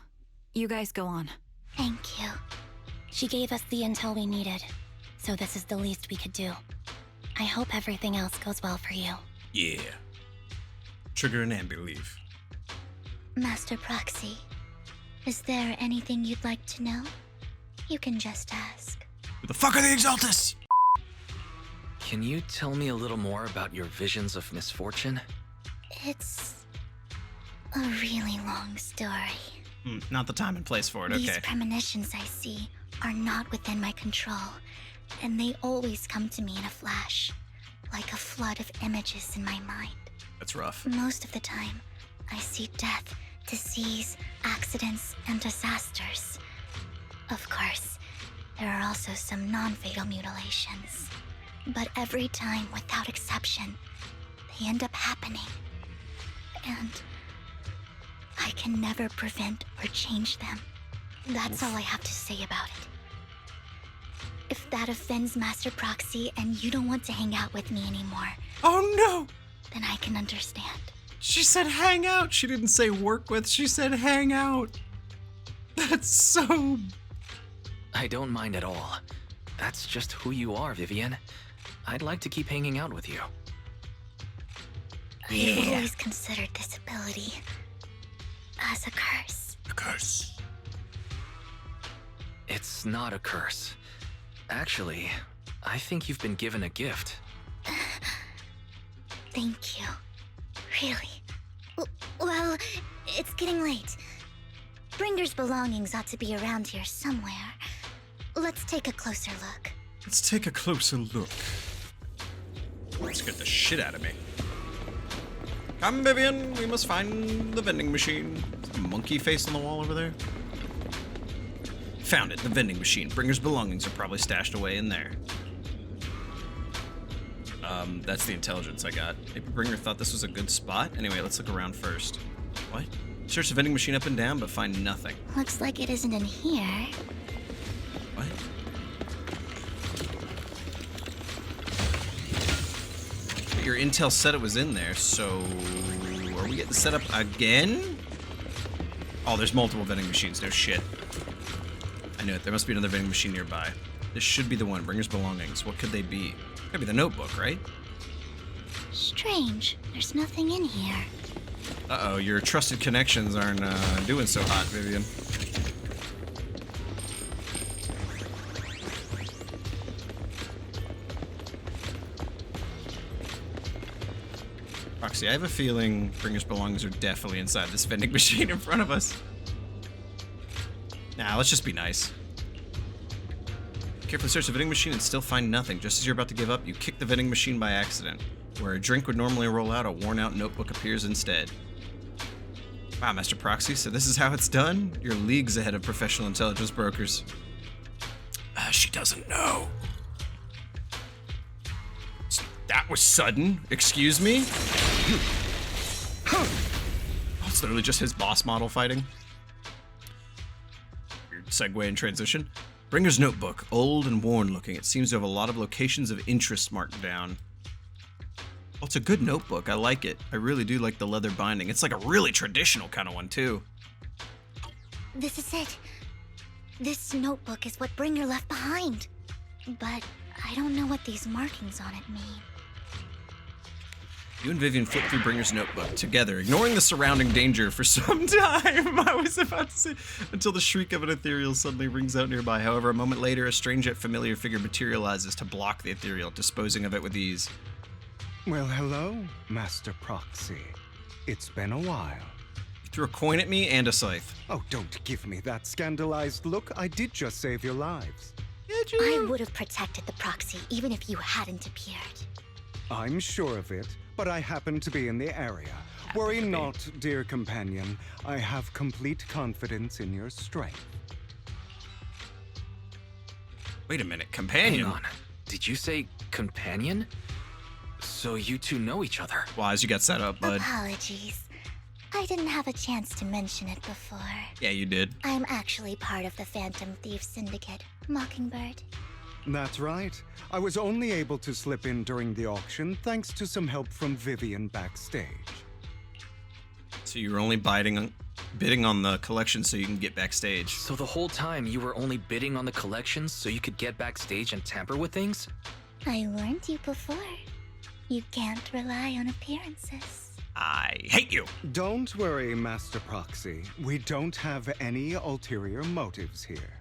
You guys go on. Thank you. She gave us the intel we needed, so this is the least we could do. I hope everything else goes well for you. Yeah. Trigger an ambi leave. Master Proxy, is there anything you'd like to know? You can just ask. Who the fuck are the Exaltus? Can you tell me a little more about your visions of misfortune? It's a really long story. Not the time and place for it, These okay. premonitions I see are not within my control, and they always come to me in a flash, like a flood of images in my mind. That's rough. Most of the time, I see death, disease, accidents, and disasters. Of course, there are also some non-fatal mutilations. But every time, without exception, they end up happening. And I can never prevent or change them. That's all I have to say about it. If that offends Master Proxy and you don't want to hang out with me anymore, Oh no! then I can understand. She said hang out. She didn't say work with. She said hang out. That's so... I don't mind at all. That's just who you are, Vivian. I'd like to keep hanging out with you. I've always considered this ability as a curse. A curse. It's not a curse. Actually, I think you've been given a gift. Thank you. Really? Well, it's getting late. Bringer's belongings ought to be around here somewhere. Let's take a closer look. Let's take a closer look. That scared the shit out of me. Come, Vivian. We must find the vending machine. Is there a monkey face on the wall over there? Found it. The vending machine. Bringer's belongings are probably stashed away in there. That's the intelligence I got. Maybe Bringer thought this was a good spot. Anyway, let's look around first. What? Search the vending machine up and down, but find nothing. Looks like it isn't in here. What? But your intel said it was in there, so are we getting set up again? Oh, there's multiple vending machines. No shit. I knew it. There must be another vending machine nearby. This should be the one. Bringer's belongings. What could they be? Could be the notebook, right? Strange. There's nothing in here. Uh-oh, your trusted connections aren't doing so hot, Vivian. Roxy, I have a feeling Bringer's belongings are definitely inside this vending machine in front of us. Nah, let's just be nice. Carefully search the vending machine and still find nothing. Just as you're about to give up, you kick the vending machine by accident. Where a drink would normally roll out, a worn-out notebook appears instead. Wow, Master Proxy, so this is how it's done? You're leagues ahead of professional intelligence brokers. She doesn't know. That was sudden. Excuse me? Oh, it's literally just his boss model fighting. Weird segue and transition. Bringer's notebook, old and worn looking. It seems to have a lot of locations of interest marked down. Well, it's a good notebook. I like it. I really do like the leather binding. It's like a really traditional kind of one, too. This is it. This notebook is what Bringer left behind. But I don't know what these markings on it mean. You and Vivian flip through Bringer's notebook together, ignoring the surrounding danger for some time. I was about to say, until the shriek of an ethereal suddenly rings out nearby. However, a moment later, a strange yet familiar figure materializes to block the ethereal, disposing of it with ease. Well, hello, Master Proxy. It's been a while. You threw a coin at me and a scythe. Oh, don't give me that scandalized look. I did just save your lives. Did you? I would have protected the proxy even if you hadn't appeared. I'm sure of it, but I happen to be in the area. Worry not, dear companion. I have complete confidence in your strength. Wait a minute, companion? Hang on. Did you say companion? So you two know each other. Wise, you got set up, bud. Apologies. I didn't have a chance to mention it before. Yeah, you did. I'm actually part of the Phantom Thief Syndicate, Mockingbird. That's right. I was only able to slip in during the auction thanks to some help from Vivian backstage. So you were only bidding on the collection so you can get backstage. So the whole time you were only bidding on the collections so you could get backstage and tamper with things? I warned you before. You can't rely on appearances. I hate you. Don't worry, Master Proxy. We don't have any ulterior motives here.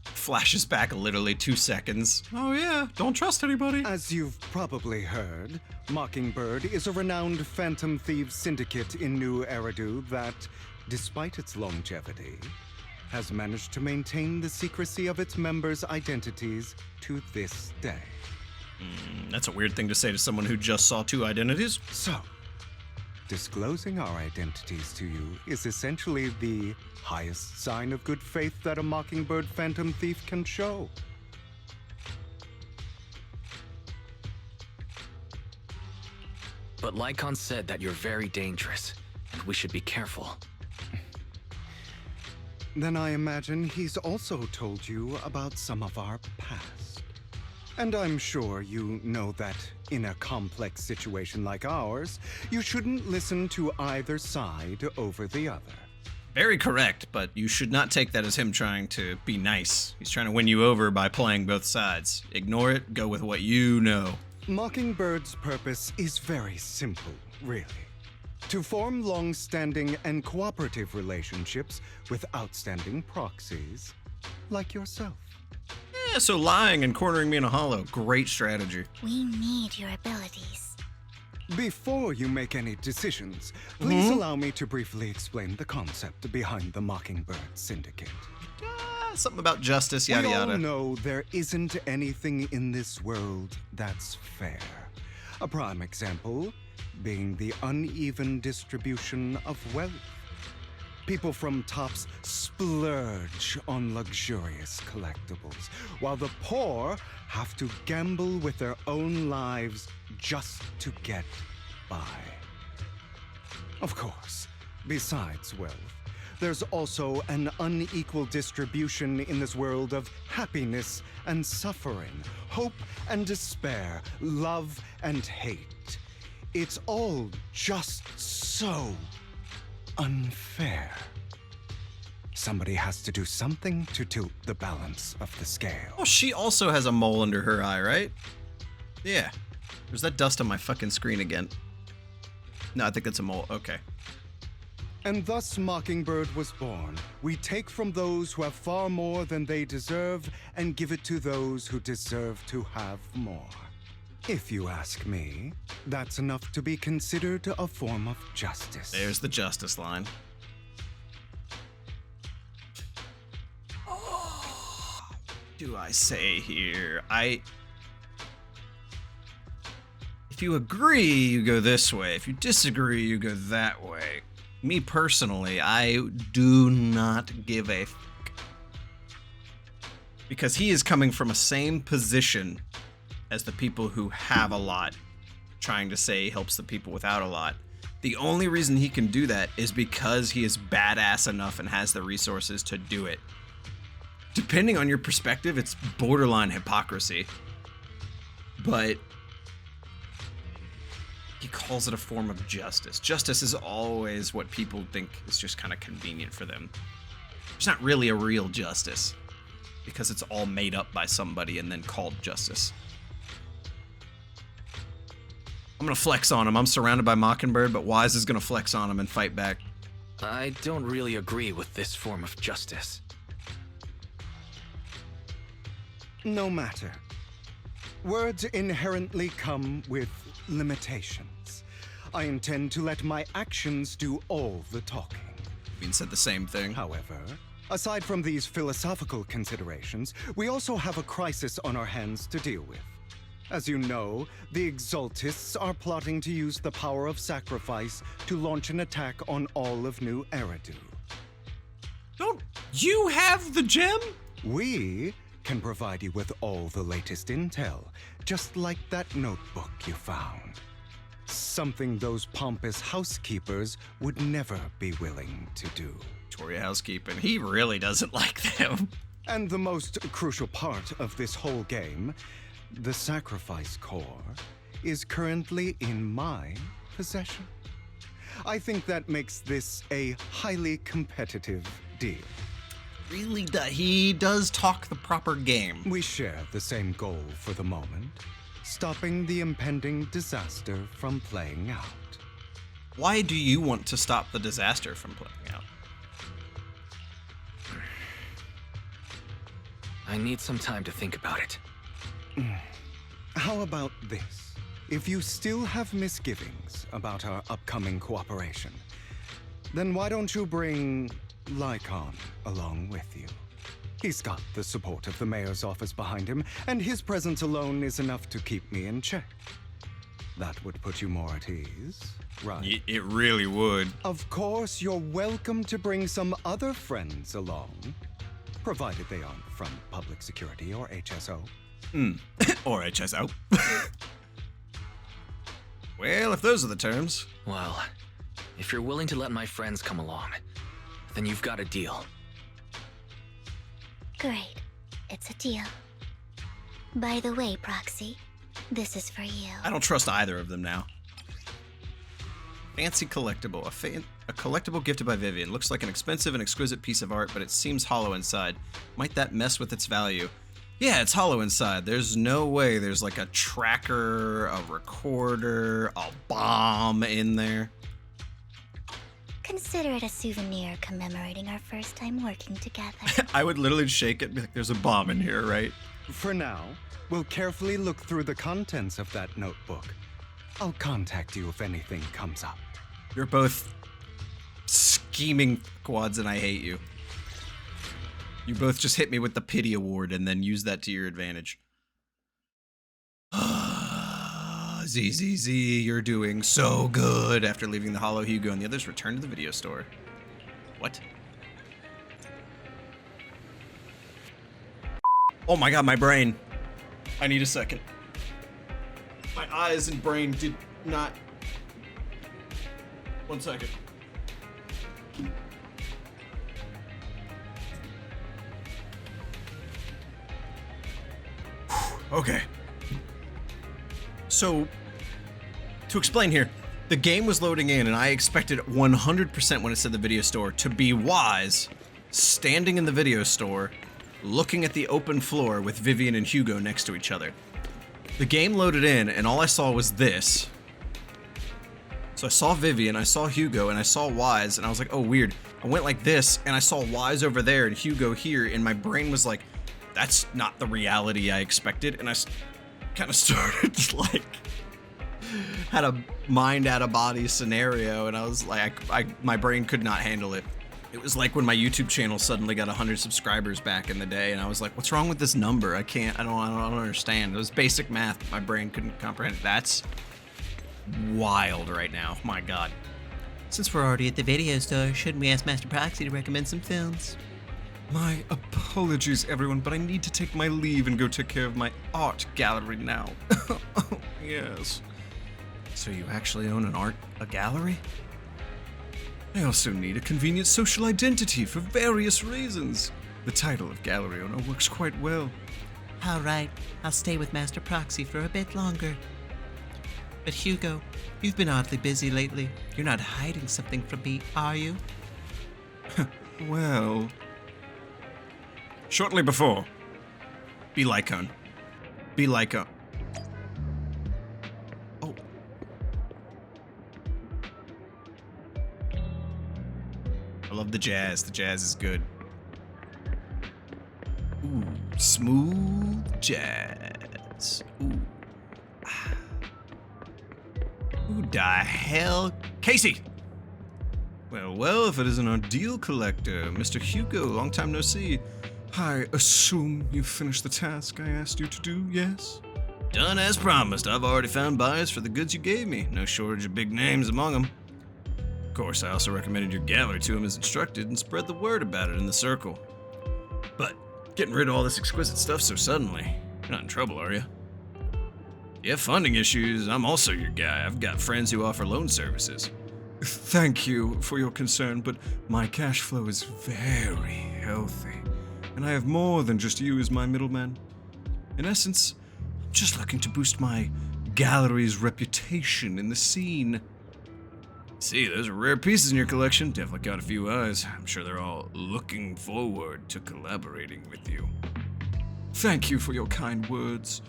Flashes back literally 2 seconds. Oh yeah, don't trust anybody. As you've probably heard, Mockingbird is a renowned Phantom Thieves syndicate in New Eridu that, despite its longevity, has managed to maintain the secrecy of its members' identities to this day. That's a weird thing to say to someone who just saw 2 identities. So, disclosing our identities to you is essentially the highest sign of good faith that a Mockingbird Phantom Thief can show. But Lycon said that you're very dangerous, and we should be careful. Then I imagine he's also told you about some of our past. And I'm sure you know that in a complex situation like ours, you shouldn't listen to either side over the other. Very correct, but you should not take that as him trying to be nice. He's trying to win you over by playing both sides. Ignore it, go with what you know. Mockingbird's purpose is very simple, really. To form long-standing and cooperative relationships with outstanding proxies like yourself. Yeah, so lying and cornering me in a hollow, great strategy. We need your abilities. Before you make any decisions, please allow me to briefly explain the concept behind the Mockingbird Syndicate. Something about justice, yada yada. We all know there isn't anything in this world that's fair. A prime example being the uneven distribution of wealth. People from tops splurge on luxurious collectibles, while the poor have to gamble with their own lives just to get by. Of course, besides wealth, there's also an unequal distribution in this world of happiness and suffering, hope and despair, love and hate. It's all just so unfair. Somebody has to do something to tilt the balance of the scale. Oh, she also has a mole under her eye, right? Yeah. There's that dust on my fucking screen again. No, I think that's a mole. Okay. And thus Mockingbird was born. We take from those who have far more than they deserve and give it to those who deserve to have more. If you ask me, that's enough to be considered a form of justice. There's the justice line. Oh, do I say here? If you agree, you go this way. If you disagree, you go that way. Me personally, I do not give a fuck. Because he is coming from a same position as the people who have a lot, trying to say he helps the people without a lot. The only reason he can do that is because he is badass enough and has the resources to do it. Depending on your perspective, it's borderline hypocrisy. But he calls it a form of justice. Justice is always what people think is just kind of convenient for them. It's not really a real justice, because it's all made up by somebody and then called justice. I'm gonna flex on him. I'm surrounded by Mockingbird, but Wise is gonna flex on him and fight back. I don't really agree with this form of justice. No matter. Words inherently come with limitations. I intend to let my actions do all the talking. Vivian said the same thing. However, aside from these philosophical considerations, we also have a crisis on our hands to deal with. As you know, the Exaltists are plotting to use the power of sacrifice to launch an attack on all of New Eridu. Don't you have the gem? We can provide you with all the latest intel, just like that notebook you found. Something those pompous housekeepers would never be willing to do. Victoria housekeeping. He really doesn't like them. And the most crucial part of this whole game, the sacrifice core, is currently in my possession. I think that makes this a highly competitive deal. Really, he does talk the proper game. We share the same goal for the moment, stopping the impending disaster from playing out. Why do you want to stop the disaster from playing out? I need some time to think about it. How about this? If you still have misgivings about our upcoming cooperation, then why don't you bring Lycon along with you? He's got the support of the mayor's office behind him, and his presence alone is enough to keep me in check. That would put you more at ease, right? It really would. Of course, you're welcome to bring some other friends along, provided they aren't from public security or HSO. Or HSO. Well, if those are the terms. Well, if you're willing to let my friends come along, then you've got a deal. Great. It's a deal. By the way, Proxy, this is for you. I don't trust either of them now. Fancy collectible. A collectible gifted by Vivian. Looks like an expensive and exquisite piece of art, but it seems hollow inside. Might that mess with its value? Yeah, it's hollow inside. There's no way there's like a tracker, a recorder, a bomb in there. Consider it a souvenir commemorating our first time working together. I would literally shake it and be like, there's a bomb in here, right? For now, we'll carefully look through the contents of that notebook. I'll contact you if anything comes up. You're both scheming quads and I hate you. You both just hit me with the pity award and then use that to your advantage. ZZZ, you're doing so good. After leaving the Hollow, Hugo and the others return to the video store. What? Oh my god, my brain. I need a second. My eyes and brain did not... 1 second. Okay. So, to explain here, the game was loading in and I expected 100% when it said the video store to be Wise, standing in the video store, looking at the open floor with Vivian and Hugo next to each other. The game loaded in and all I saw was this. So I saw Vivian, I saw Hugo, and I saw Wise, and I was like, oh, weird. I went like this, and I saw Wise over there and Hugo here, and my brain was like, that's not the reality I expected, and I kind of started, like, had a mind out of body scenario, and I was like, my brain could not handle it. It was like when my YouTube channel suddenly got 100 subscribers back in the day, and I was like, what's wrong with this number? I don't understand. It was basic math, but my brain couldn't comprehend it. That's wild right now. My god. Since we're already at the video store, shouldn't we ask Master Proxy to recommend some films? My apologies, everyone, but I need to take my leave and go take care of my art gallery now. Yes. So you actually own a gallery? I also need a convenient social identity for various reasons. The title of gallery owner works quite well. All right, I'll stay with Master Proxy for a bit longer. But Hugo, you've been oddly busy lately. You're not hiding something from me, are you? Well... Shortly before. Be Lycon. Be Lycon. Oh. I love the jazz. The jazz is good. Ooh, smooth jazz. Ooh. Who the hell? Casey! Well, if it isn't our deal collector, Mr. Hugo, long time no see. I assume you finished the task I asked you to do, yes? Done as promised. I've already found buyers for the goods you gave me. No shortage of big names among them. Of course, I also recommended your gallery to him as instructed and spread the word about it in the circle. But getting rid of all this exquisite stuff so suddenly, you're not in trouble, are you? You have funding issues, I'm also your guy. I've got friends who offer loan services. Thank you for your concern, but my cash flow is very healthy, and I have more than just you as my middleman. In essence, I'm just looking to boost my gallery's reputation in the scene. See, those are rare pieces in your collection. Definitely got a few eyes. I'm sure they're all looking forward to collaborating with you. Thank you for your kind words.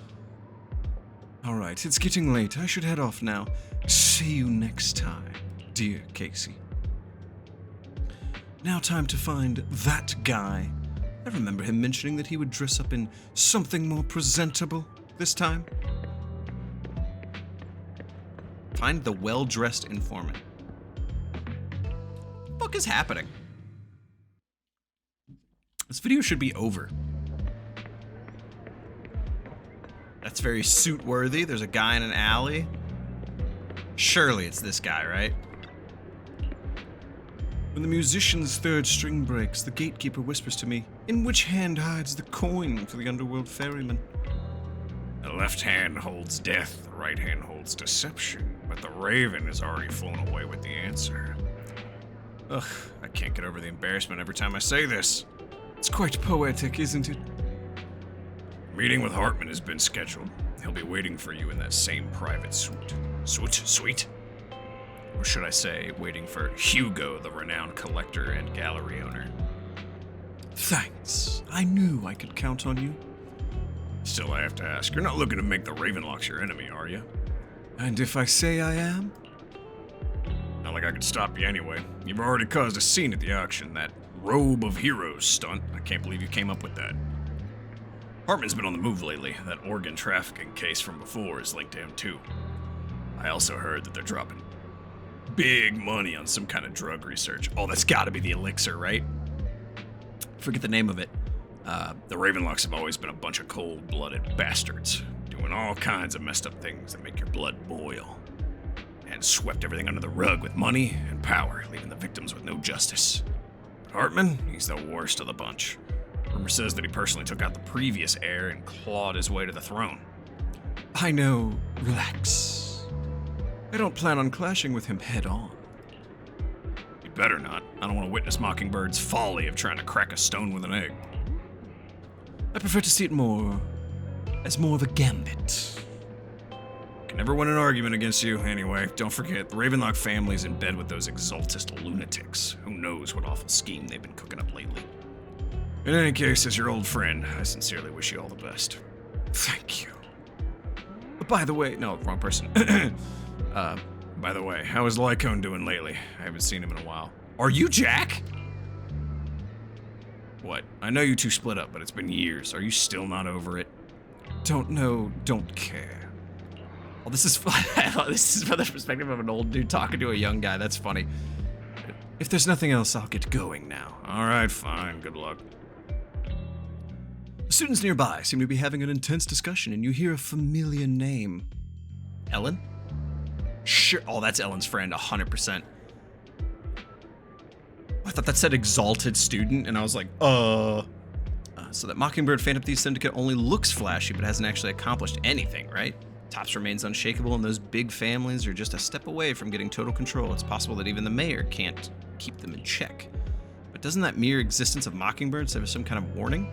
Alright, it's getting late. I should head off now. See you next time, dear Casey. Now time to find that guy. I remember him mentioning that he would dress up in something more presentable this time. Find the well-dressed informant. What the fuck is happening? This video should be over. That's very suit-worthy. There's a guy in an alley. Surely it's this guy, right? When the musician's third string breaks, the gatekeeper whispers to me, "In which hand hides the coin for the underworld ferryman?" The left hand holds death, the right hand holds deception, but the raven has already flown away with the answer. Ugh, I can't get over the embarrassment every time I say this. It's quite poetic, isn't it? Meeting with Hartman has been scheduled. He'll be waiting for you in that same private suite. Suite? Or should I say, waiting for Hugo, the renowned collector and gallery owner. Thanks. I knew I could count on you. Still, I have to ask, you're not looking to make the Ravenlocks your enemy, are you? And if I say I am? Not like I could stop you anyway. You've already caused a scene at the auction, that robe of heroes stunt. I can't believe you came up with that. Hartman's been on the move lately. That organ trafficking case from before is linked to him too. I also heard that they're dropping big money on some kind of drug research. Oh, that's gotta be the elixir, right? Forget the name of it. The Ravenlocks have always been a bunch of cold-blooded bastards, doing all kinds of messed up things that make your blood boil. And swept everything under the rug with money and power, leaving the victims with no justice. Hartman? He's the worst of the bunch. Rumor says that he personally took out the previous heir and clawed his way to the throne. I know. Relax. I don't plan on clashing with him head on. You better not. I don't want to witness Mockingbird's folly of trying to crack a stone with an egg. I prefer to see it as more of a gambit. Can never win an argument against you. Anyway, don't forget, the Ravenlock family's in bed with those exaltist lunatics. Who knows what awful scheme they've been cooking up lately. In any case, as your old friend, I sincerely wish you all the best. Thank you. By the way, no, wrong person. By the way, how is Lycone doing lately? I haven't seen him in a while. Are you Jack? What? I know you two split up, but it's been years. Are you still not over it? Don't know, don't care. Well, this is this is from the perspective of an old dude talking to a young guy. That's funny. If there's nothing else, I'll get going now. All right, fine. Good luck. The students nearby seem to be having an intense discussion, and you hear a familiar name. Ellen? Sure. Oh, that's Ellen's friend, 100%. I thought that said exalted student, and I was like, so that Mockingbird Phantom Thief Syndicate only looks flashy, but hasn't actually accomplished anything, right? Tops remains unshakable, and those big families are just a step away from getting total control. It's possible that even the mayor can't keep them in check. But doesn't that mere existence of Mockingbirds have some kind of warning?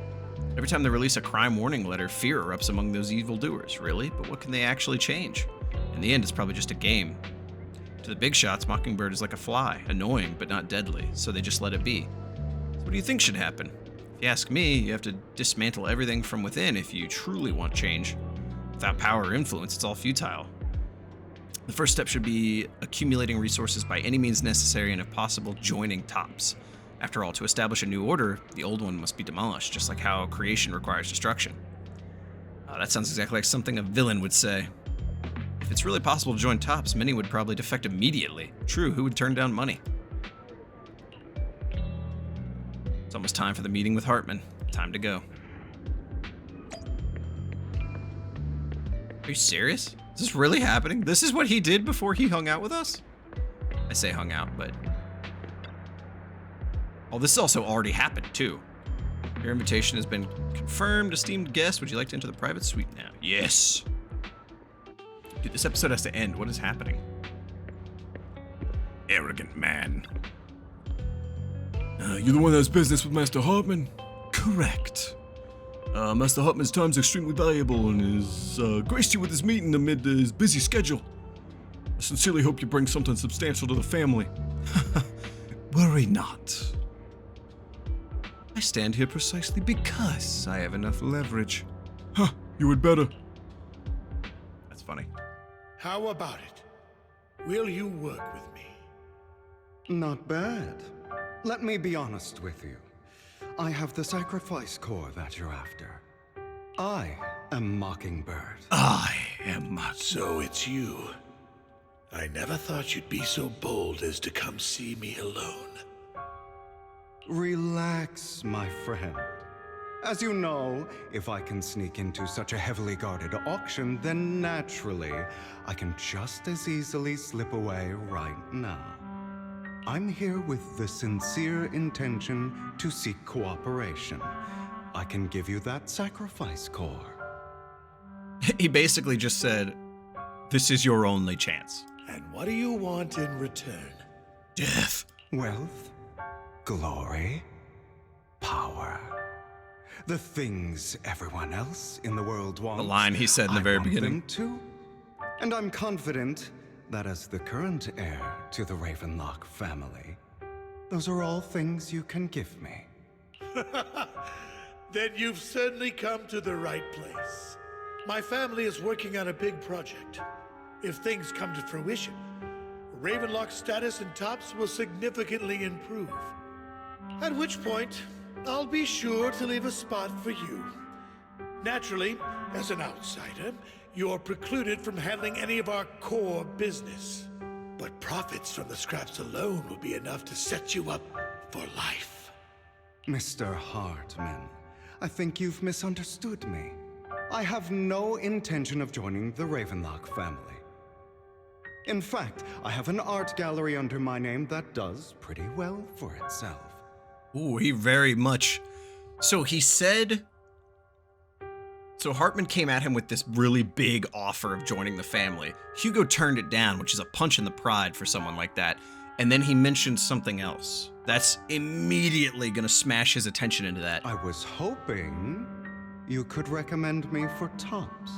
Every time they release a crime warning letter, fear erupts among those evildoers. Really? But what can they actually change? In the end, it's probably just a game. To the big shots, Mockingbird is like a fly, annoying but not deadly, so they just let it be. So what do you think should happen? If you ask me, you have to dismantle everything from within if you truly want change. Without power or influence, it's all futile. The first step should be accumulating resources by any means necessary and, if possible, joining tops. After all, to establish a new order, the old one must be demolished, just like how creation requires destruction. That sounds exactly like something a villain would say. If it's really possible to join tops, many would probably defect immediately. True, who would turn down money? It's almost time for the meeting with Hartman. Time to go. Are you serious? Is this really happening? This is what he did before he hung out with us? I say hung out, but... Oh, this also already happened, too. Your invitation has been confirmed. Esteemed guest, would you like to enter the private suite now? Yes! Dude, this episode has to end. What is happening? Arrogant man. You're the one that has business with Master Hartman? Correct. Master Hartman's time is extremely valuable and has graced you with his meeting amid his busy schedule. I sincerely hope you bring something substantial to the family. Worry not. I stand here precisely because I have enough leverage. Huh, you would better. That's funny. How about it? Will you work with me? Not bad. Let me be honest with you. I have the sacrifice core that you're after. I am Mockingbird. I am So it's you. I never thought you'd be so bold as to come see me alone. Relax, my friend. As you know, if I can sneak into such a heavily guarded auction, then naturally, I can just as easily slip away right now. I'm here with the sincere intention to seek cooperation. I can give you that sacrifice core. He basically just said, this is your only chance. And what do you want in return? Death. Wealth, glory, power. The things everyone else in the world wants. The line he said in the very beginning. Them too. And I'm confident that as the current heir to the Ravenlock family, those are all things you can give me. Then you've certainly come to the right place. My family is working on a big project. If things come to fruition, Ravenlock's status in tops will significantly improve. At which point, I'll be sure to leave a spot for you. Naturally, as an outsider, you're precluded from handling any of our core business. But profits from the scraps alone will be enough to set you up for life. Mr. Hartman, I think you've misunderstood me. I have no intention of joining the Ravenlock family. In fact, I have an art gallery under my name that does pretty well for itself. Ooh, he very much. So he said. So Hartman came at him with this really big offer of joining the family. Hugo turned it down, which is a punch in the pride for someone like that. And then he mentioned something else. That's immediately gonna smash his attention into that. I was hoping you could recommend me for Tops.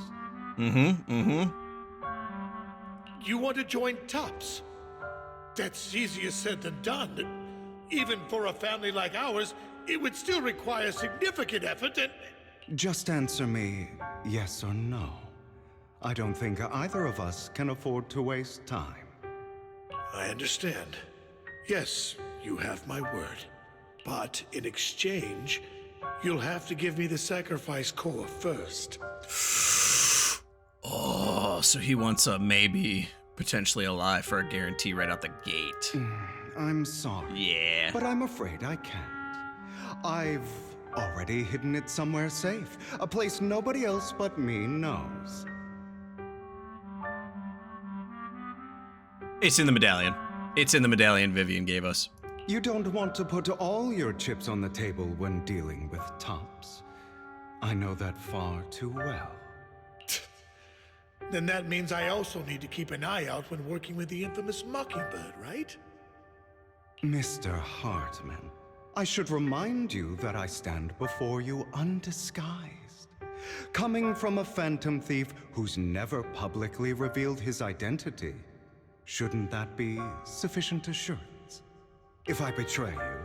You want to join Tops? That's easier said than done. Even for a family like ours, it would still require significant effort and... Just answer me yes or no. I don't think either of us can afford to waste time. I understand. Yes, you have my word. But in exchange, you'll have to give me the sacrifice core first. Oh, so he wants a maybe, potentially a lie for a guarantee right out the gate. I'm sorry. Yeah. But I'm afraid I can't. I've already hidden it somewhere safe. A place nobody else but me knows. It's in the medallion. It's in the medallion Vivian gave us. You don't want to put all your chips on the table when dealing with Tops. I know that far too well. Then that means I also need to keep an eye out when working with the infamous Mockingbird, right? Mr. Hartman, I should remind you that I stand before you undisguised. Coming from a phantom thief who's never publicly revealed his identity, shouldn't that be sufficient assurance? If I betray you,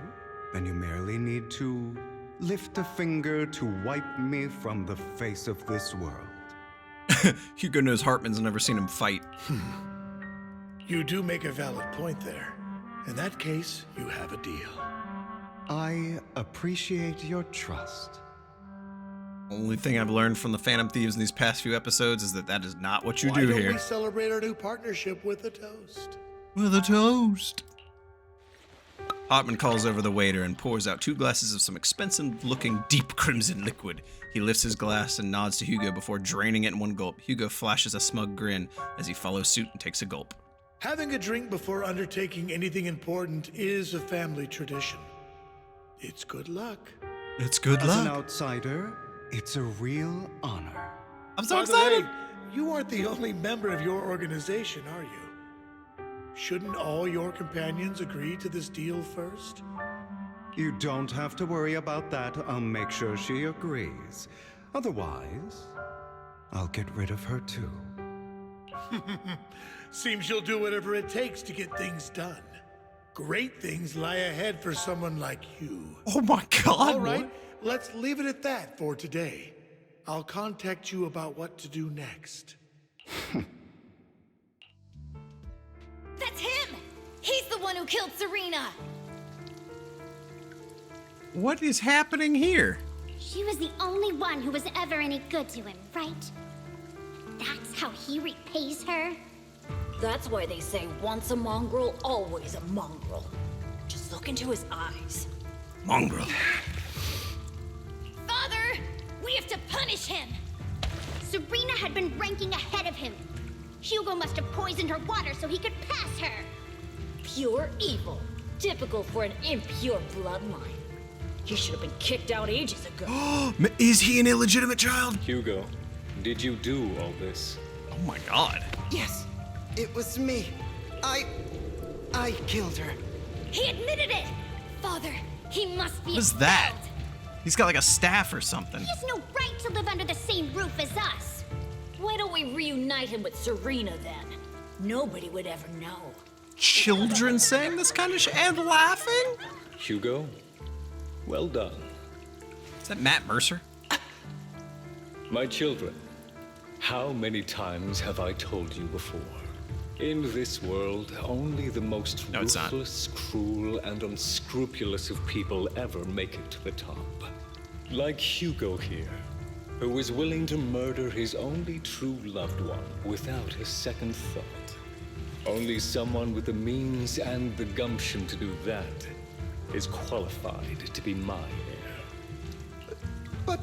then you merely need to lift a finger to wipe me from the face of this world. Hugo knows Hartman's never seen him fight. You do make a valid point there. In that case, you have a deal. I appreciate your trust. Only thing I've learned from the Phantom Thieves in these past few episodes is that that is not what you Why do don't here. we celebrate our new partnership with a toast? With a toast. Hartman calls over the waiter and pours out 2 glasses of some expensive-looking deep crimson liquid. He lifts his glass and nods to Hugo before draining it in one gulp. Hugo flashes a smug grin as he follows suit and takes a gulp. Having a drink before undertaking anything important is a family tradition. It's good luck. It's good As luck. an outsider, it's a real honor. I'm so By the excited. way, you aren't the only member of your organization, are you? Shouldn't all your companions agree to this deal first? You don't have to worry about that. I'll make sure she agrees. Otherwise, I'll get rid of her too. Seems you'll do whatever it takes to get things done. Great things lie ahead for someone like you. Oh my god. All right, let's leave it at that for today. I'll contact you about what to do next. That's him! He's the one who killed Serena! What is happening here? She was the only one who was ever any good to him, right? That's how he repays her? That's why they say once a mongrel, always a mongrel. Just look into his eyes. Mongrel. Father! We have to punish him! Serena had been ranking ahead of him. Hugo must have poisoned her water so he could pass her. Pure evil. Typical for an impure bloodline. He should have been kicked out ages ago. Is he an illegitimate child? Hugo, did you do all this? Oh my god. Yes, it was me. I killed her. He admitted it! Father, he must be What is that? He's got like a staff or something. He has no right to live under the same roof as us. Why don't we reunite him with Serena then? Nobody would ever know. Children saying this kind of shit and laughing? Hugo, well done. Is that Matt Mercer? My children, how many times have I told you before? In this world, only the most ruthless, cruel, and unscrupulous of people ever make it to the top. Like Hugo here, who was willing to murder his only true loved one without a second thought. Only someone with the means and the gumption to do that is qualified to be my heir. But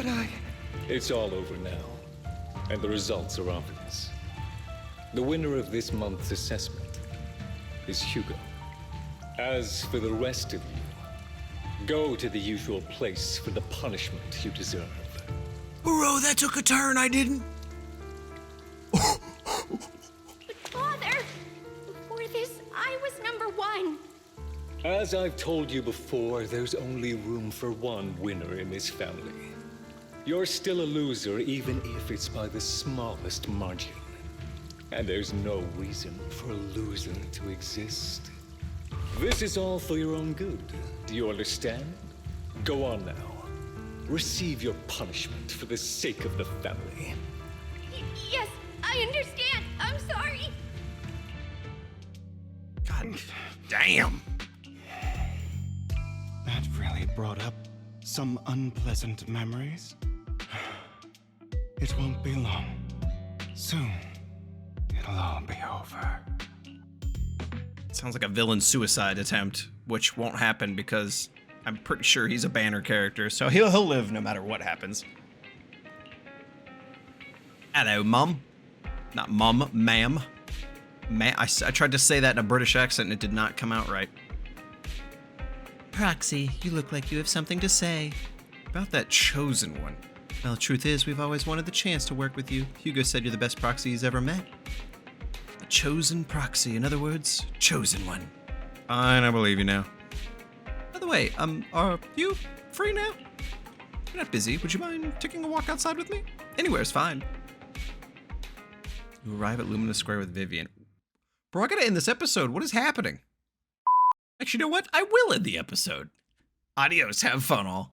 I... It's all over now, and the results are obvious. The winner of this month's assessment is Hugo. As for the rest of you, Go to the usual place for the punishment you deserve. Bro, that took a turn I didn't. Father! Before this, I was number one. As I've told you before, there's only room for one winner in this family. You're still a loser, even if it's by the smallest margin. And there's no reason for a loser to exist. This is all for your own good. Do you understand? Go on now. Receive your punishment for the sake of the family. Yes, I understand. I'm sorry. God damn. That really brought up some unpleasant memories. It won't be long. Soon, it'll all be over. Sounds like a villain suicide attempt, which won't happen because I'm pretty sure he's a banner character, so he'll live no matter what happens. Hello, Mum. Not Mum, Ma'am. I tried to say that in a British accent and it did not come out right. Proxy, you look like you have something to say. About that chosen one. Well, the truth is, we've always wanted the chance to work with you. Hugo said you're the best proxy he's ever met. A chosen proxy. In other words, chosen one. Fine, I believe you now. By the way, are you free now? You're not busy. Would you mind taking a walk outside with me? Anywhere's fine. You arrive at Luminous Square with Vivian. Bro, I gotta end this episode. What is happening? Actually, you know what? I will end the episode. Adios. Have fun, all.